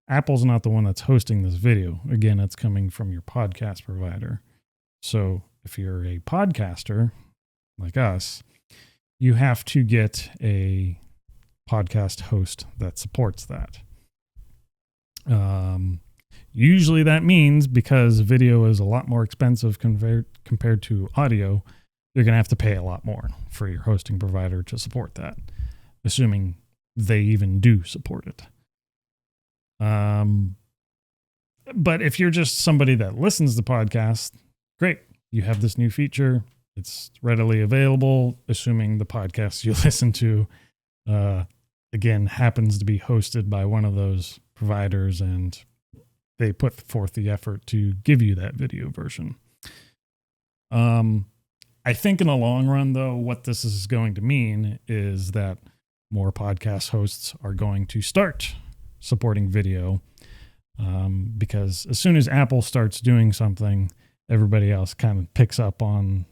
Apple's not the one that's hosting this video. Again, it's coming from your podcast provider. So if you're a podcaster like us, you have to get a podcast host that supports that. Usually that means because video is a lot more expensive compared to audio, you're going to have to pay a lot more for your hosting provider to support that, assuming they even do support it. But if you're just somebody that listens to podcasts, great. You have this new feature. It's readily available, assuming the podcast you listen to, again, happens to be hosted by one of those providers and they put forth the effort to give you that video version. I think in the long run, though, what this is going to mean is that more podcast hosts are going to start supporting video, because as soon as Apple starts doing something, everybody else kind of picks up on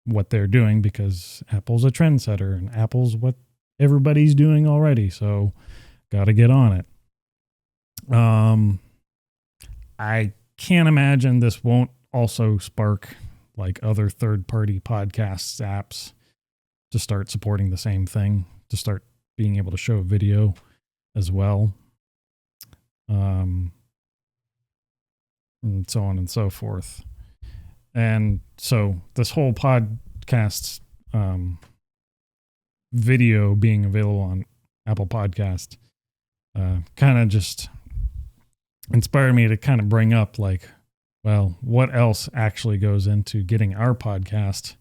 what they're doing, because Apple's a trendsetter and Apple's what everybody's doing already. So got to get on it. I can't imagine this won't also spark like other third-party podcasts apps to start supporting the same thing, to start being able to show video as well. And so on and so forth. And so this whole podcast video being available on Apple Podcast kind of just inspired me to kind of bring up like, well, what else actually goes into getting our podcast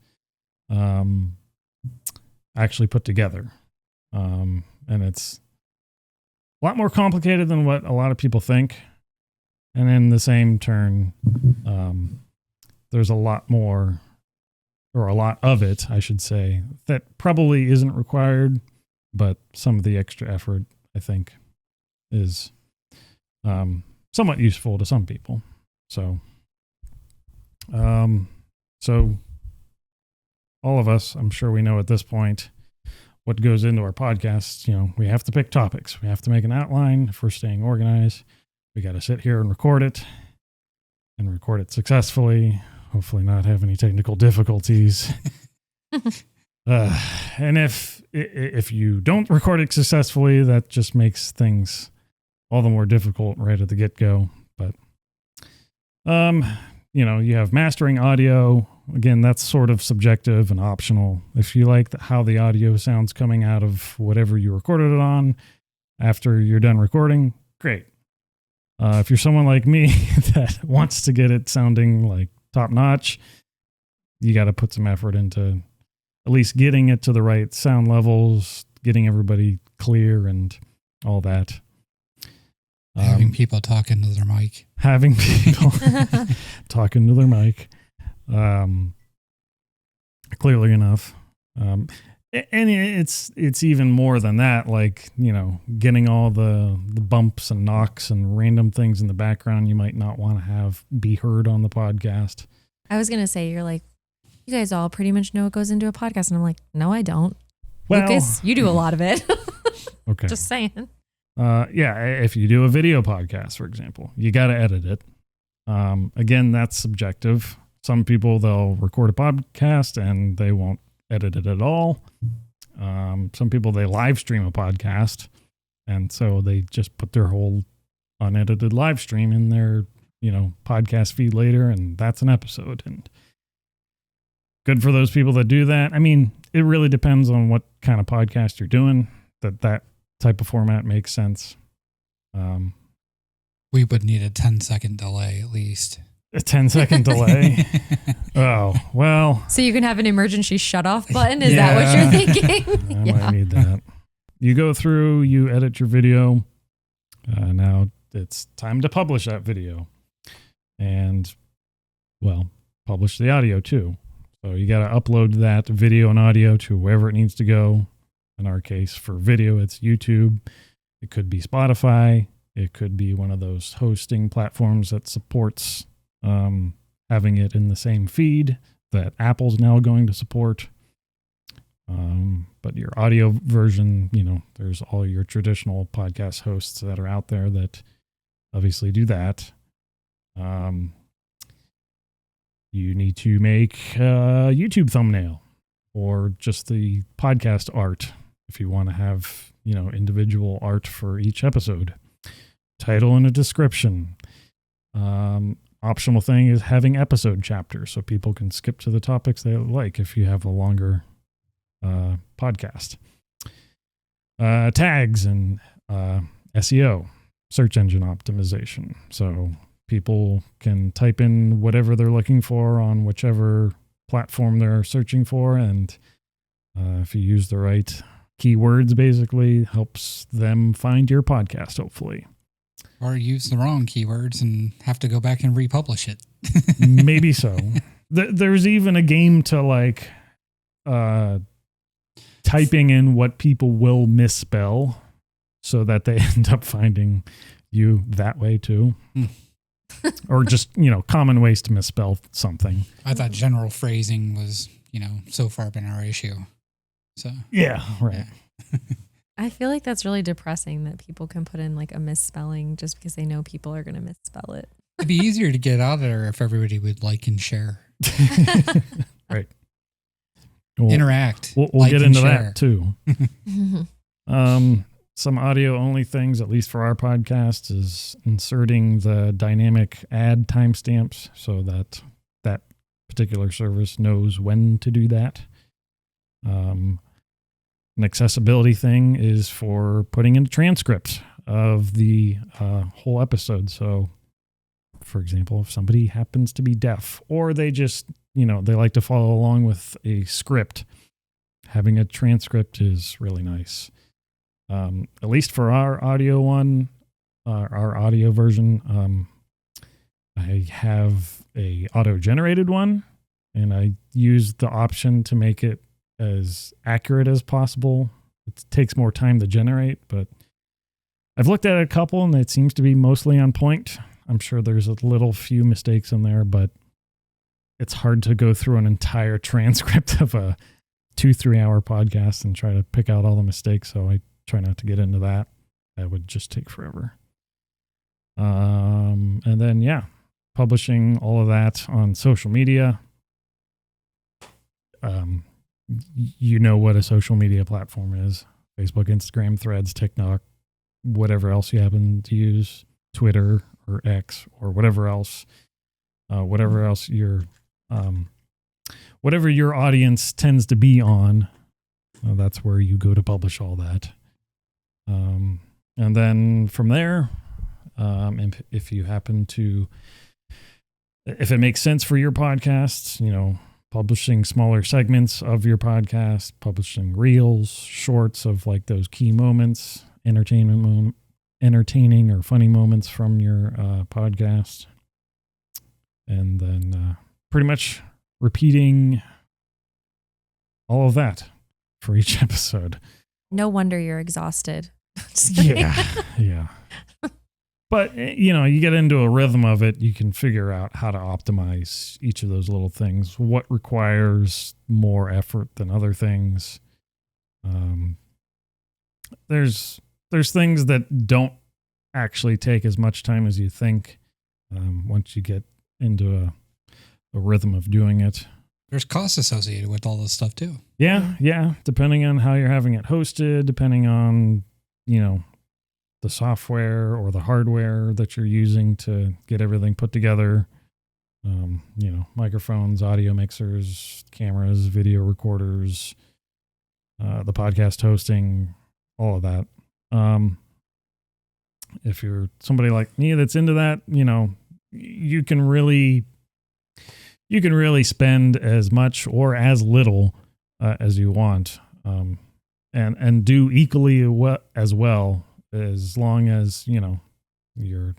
actually put together? And it's a lot more complicated than what a lot of people think. And in the same turn, there's a lot more, or a lot of it, I should say, that probably isn't required, but some of the extra effort, I think, is somewhat useful to some people. So all of us, I'm sure we know at this point what goes into our podcasts. You know, we have to pick topics. We have to make an outline if we're staying organized. We got to sit here and record it successfully. Hopefully not have any technical difficulties. And if you don't record it successfully, that just makes things all the more difficult right at the get-go. But, you know, you have mastering audio. Again, that's sort of subjective and optional. If you like how the audio sounds coming out of whatever you recorded it on after you're done recording, great. If you're someone like me that wants to get it sounding like top notch, you got to put some effort into at least getting it to the right sound levels, getting everybody clear and all that. Having people talking to their mic. Having people talking to their mic. Clearly enough. And it's even more than that, like, you know, getting all the bumps and knocks and random things in the background you might not want to have be heard on the podcast. I was going to say, you're like, you guys all pretty much know what goes into a podcast. And I'm like, no, I don't. Well, Lucas, you do a lot of it. Okay. Just saying. Yeah, if you do a video podcast, for example, you got to edit it. Again, that's subjective. Some people, they'll record a podcast and they won't edit it at all. Some people, they live stream a podcast, and so they just put their whole unedited live stream in their, you know, podcast feed later, and that's an episode. And good for those people that do that. I mean, it really depends on what kind of podcast you're doing, that type of format makes sense. We would need a 10-second delay at least. A 10-second delay? Oh, well. So you can have an emergency shutoff button? Is that what you're thinking? I might need that. You go through, you edit your video. Now it's time to publish that video. And, well, publish the audio too. So you got to upload that video and audio to wherever it needs to go. In our case, for video, it's YouTube. It could be Spotify. It could be one of those hosting platforms that supports having it in the same feed that Apple's now going to support. But your audio version, there's all your traditional podcast hosts that are out there that obviously do that. You need to make a YouTube thumbnail or just the podcast art if you want to have, individual art for each episode. Title and a description. Optional thing is having episode chapters so people can skip to the topics they like if you have a longer podcast. Tags and SEO, search engine optimization. So people can type in whatever they're looking for on whichever platform they're searching for. And if you use the right keywords, basically helps them find your podcast, hopefully. Or use the wrong keywords and have to go back and republish it. Maybe so. There's even a game to typing in what people will misspell so that they end up finding you that way too. Or just, common ways to misspell something. I thought general phrasing was, so far been our issue. So yeah, right. Yeah. I feel like that's really depressing that people can put in a misspelling just because they know people are going to misspell it. It'd be easier to get out of there if everybody would like and share. Right. Interact. We'll like get and into share. that too. Some audio only things, at least for our podcast, is inserting the dynamic ad timestamps so that that particular service knows when to do that. An accessibility thing is for putting in a transcript of the whole episode. So, for example, if somebody happens to be deaf or they just, they like to follow along with a script, having a transcript is really nice. At least for our audio one, our audio version, I have a auto-generated one, and I use the option to make it as accurate as possible. It takes more time to generate, but I've looked at a couple and it seems to be mostly on point. I'm sure there's a little few mistakes in there, but it's hard to go through an entire transcript of a 2-3 hour podcast and try to pick out all the mistakes. So I try not to get into that. That would just take forever. And then, publishing all of that on social media. You know what a social media platform is. Facebook, Instagram, Threads, TikTok, whatever else you happen to use, Twitter or X or whatever else whatever your audience tends to be on, that's where you go to publish all that. And then from there, if you happen to, if it makes sense for your podcast, publishing smaller segments of your podcast, publishing reels, shorts of those key moments, entertaining or funny moments from your podcast. And then pretty much repeating all of that for each episode. No wonder you're exhausted. Just kidding. Yeah. But, you get into a rhythm of it. You can figure out how to optimize each of those little things. What requires more effort than other things. There's things that don't actually take as much time as you think once you get into a rhythm of doing it. There's costs associated with all this stuff too. Yeah. Depending on how you're having it hosted, depending on, the software or the hardware that you're using to get everything put together. Microphones, audio mixers, cameras, video recorders, the podcast hosting, all of that. If you're somebody like me that's into that, you can really spend as much or as little as you want, and do equally as well, as long as you're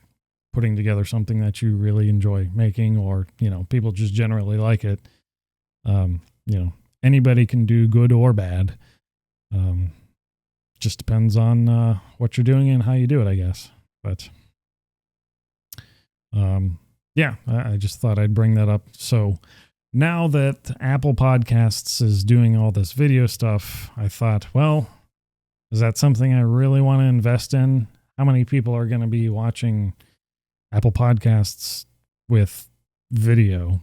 putting together something that you really enjoy making, or people just generally like it. Anybody can do good or bad. Just depends on what you're doing and how you do it, I guess. But I just thought I'd bring that up. So now that Apple Podcasts is doing all this video stuff, I thought, well, is that something I really want to invest in? How many people are going to be watching Apple Podcasts with video?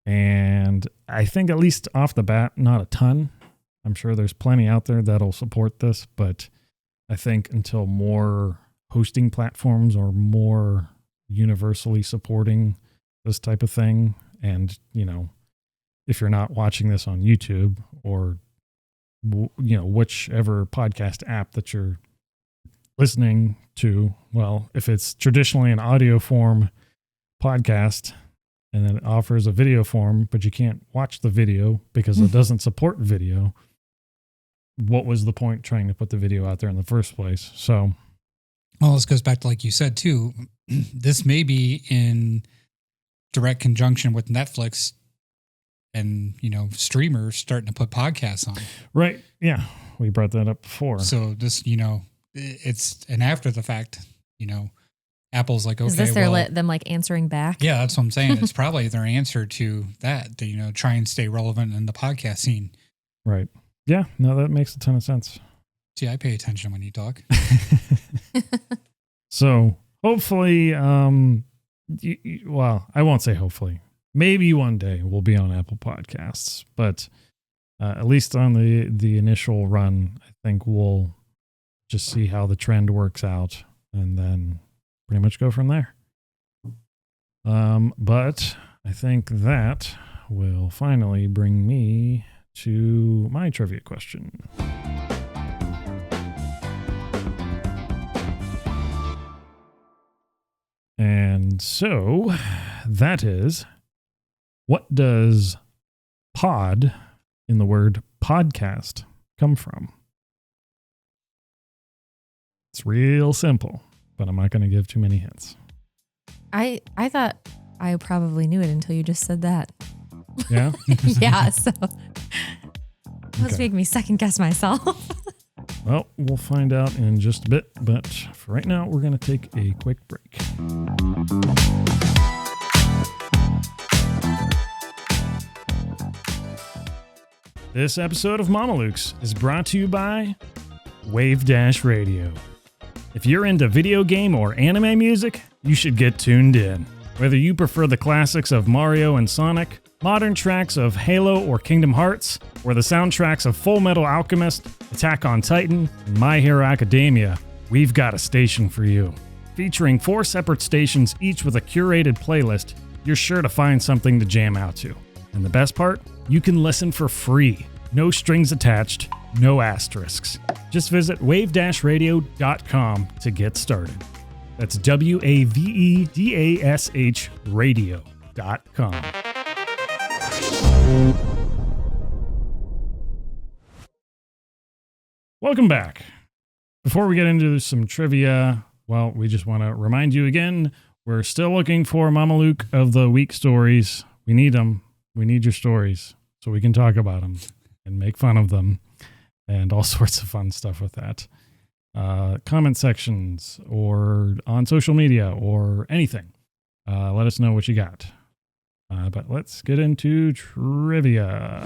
And I think, at least off the bat, not a ton. I'm sure there's plenty out there that'll support this, but I think until more hosting platforms are more universally supporting this type of thing, and if you're not watching this on YouTube or whichever podcast app that you're listening to, well, if it's traditionally an audio form podcast and then it offers a video form, but you can't watch the video because it doesn't support video, what was the point trying to put the video out there in the first place? So, well, this goes back to, like you said too, this may be in direct conjunction with Netflix and streamers starting to put podcasts on. Right. Yeah, we brought that up before. So this, it's an after the fact. Apple's like, okay, is this them like answering back? Yeah, that's what I'm saying. It's probably their answer to that. To, try and stay relevant in the podcast scene. Right. Yeah. No, that makes a ton of sense. See, I pay attention when you talk. So hopefully, well, I won't say hopefully. Maybe one day we'll be on Apple Podcasts, but at least on the initial run, I think we'll just see how the trend works out and then pretty much go from there. But I think that will finally bring me to my trivia question. And so that is, what does pod in the word podcast come from? It's real simple, but I'm not going to give too many hints. I thought I probably knew it until you just said that. Yeah? Yeah, so let's make me second guess myself. Well, we'll find out in just a bit, but for right now, we're going to take a quick break. This episode of Mamalukes is brought to you by Wave Radio. If you're into video game or anime music, you should get tuned in. Whether you prefer the classics of Mario and Sonic, modern tracks of Halo or Kingdom Hearts, or the soundtracks of Full Metal Alchemist, Attack on Titan, and My Hero Academia, we've got a station for you. Featuring 4 separate stations, each with a curated playlist, you're sure to find something to jam out to. And the best part? You can listen for free. No strings attached, no asterisks. Just visit wave-radio.com to get started. That's WAVEDASH radio.com. Welcome back. Before we get into some trivia, well, we just want to remind you again, we're still looking for Mamaluke of the Week stories. We need them. We need your stories so we can talk about them and make fun of them and all sorts of fun stuff with that. Comment sections or on social media or anything. Let us know what you got. But let's get into trivia.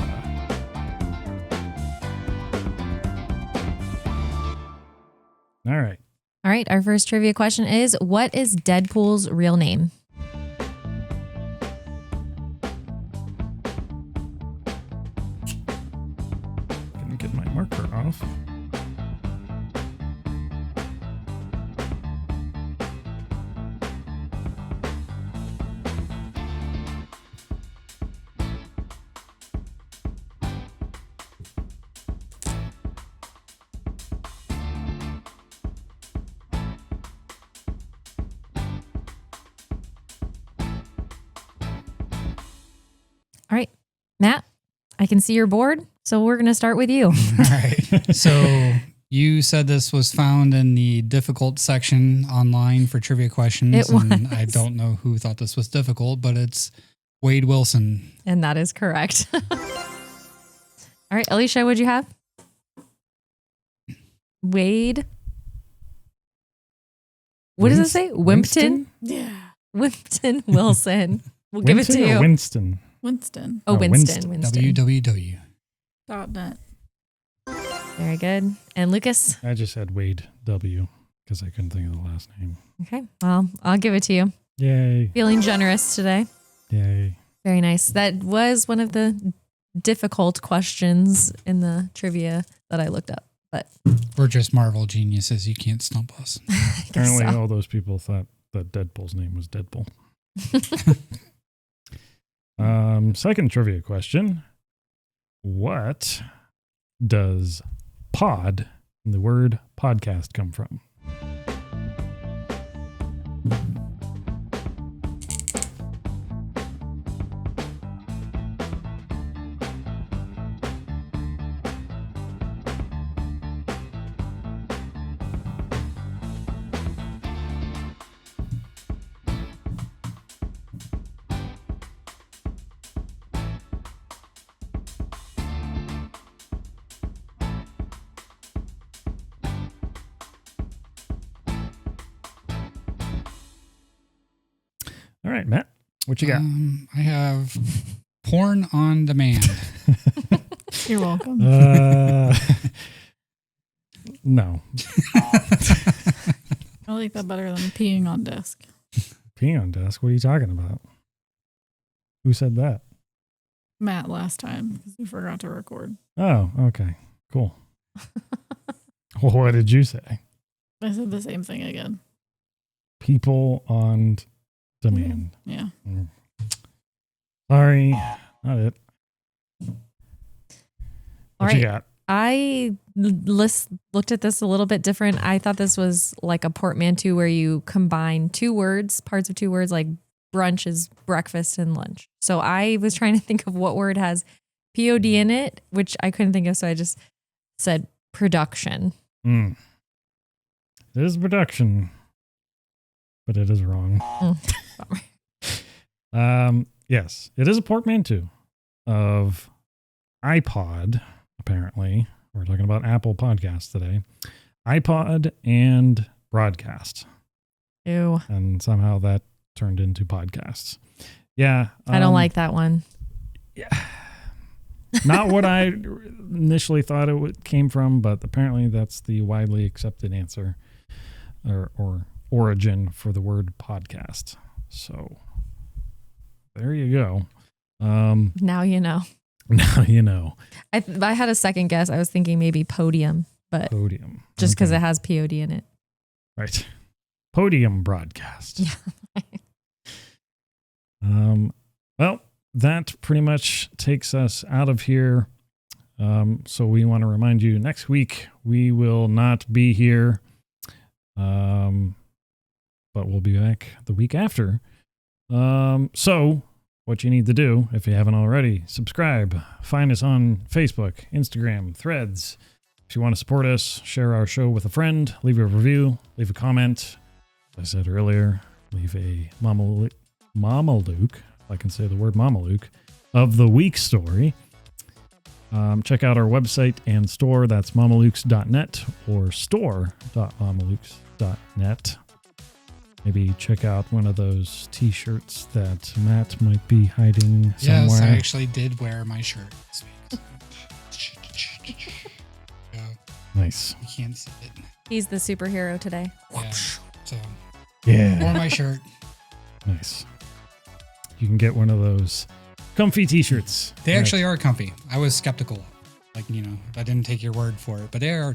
All right. All right. Our first trivia question is, what is Deadpool's real name? Gonna get my marker off. Matt, I can see you're bored, so we're going to start with you. All right. So you said this was found in the difficult section online for trivia questions. It was. And I don't know who thought this was difficult, but it's Wade Wilson. And that is correct. All right, Alysha, what'd you have? Wade. What does it say? Wimpton? Yeah. Wimpton Wilson. We'll give it to Winston or you. Winston? Winston. Oh, Winston. Winston. www. .net. Very good. And Lucas? I just had Wade W because I couldn't think of the last name. Okay, well, I'll give it to you. Yay. Feeling generous today. Yay. Very nice. That was one of the difficult questions in the trivia that I looked up. But We're just Marvel geniuses. You can't stump us. I guess Apparently so. all those people thought that Deadpool's name was Deadpool. Second trivia question. What does pod in the word podcast come from? All right, Matt, what you got? I have porn on demand. You're welcome. No. I like that better than peeing on desk. Peeing on desk? What are you talking about? Who said that? Matt last time because we forgot to record. Oh, okay. Cool. Well, what did you say? I said the same thing again. People on demand. Yeah. Sorry, not it. All What you right. got? I looked at this a little bit different. I thought this was like a portmanteau where you combine two words, parts of two words, like brunch is breakfast and lunch. So I was trying to think of what word has POD in it, which I couldn't think of. So I just said production. It is production, but it is wrong. Yes, it is a portmanteau of iPod, apparently. We're talking about Apple Podcasts today. iPod and broadcast. Ew. And somehow that turned into podcasts. Yeah. I don't like that one. Yeah. Not what I initially thought it came from, but apparently that's the widely accepted answer or origin for the word podcast. So there you go. Now you know. Now you know. I had a second guess. I was thinking maybe podium, but Podium. just because Okay. it has POD in it. Right. Podium broadcast. Yeah. Well, that pretty much takes us out of here. So we want to remind you next week we will not be here. But we'll be back the week after. So what you need to do, if you haven't already, subscribe, find us on Facebook, Instagram, Threads. If you want to support us, share our show with a friend, leave a review, leave a comment. As I said earlier, leave a Mamaluk, if I can say the word Mamaluk, of the week story. Check out our website and store. That's mamalukes.net or store.mamalukes.net. Maybe check out one of those t-shirts that Matt might be hiding somewhere. Yes, I actually did wear my shirt this week. Nice. You can't see it. He's the superhero today. Yeah. So, Yeah. wore my shirt. Nice. You can get one of those comfy t-shirts. They actually are comfy. I was skeptical. Like, I didn't take your word for it, but they're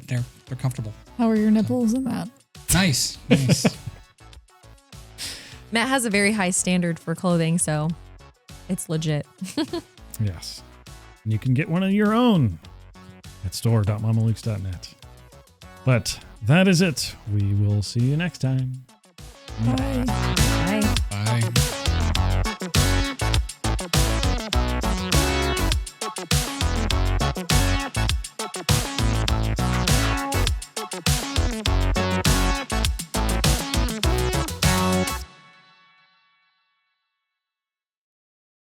comfortable. How are your nipples in that? Nice. Matt has a very high standard for clothing, so it's legit. Yes. And you can get one of your own at store.mamalukes.net. But that is it. We will see you next time. Bye. Bye. Bye.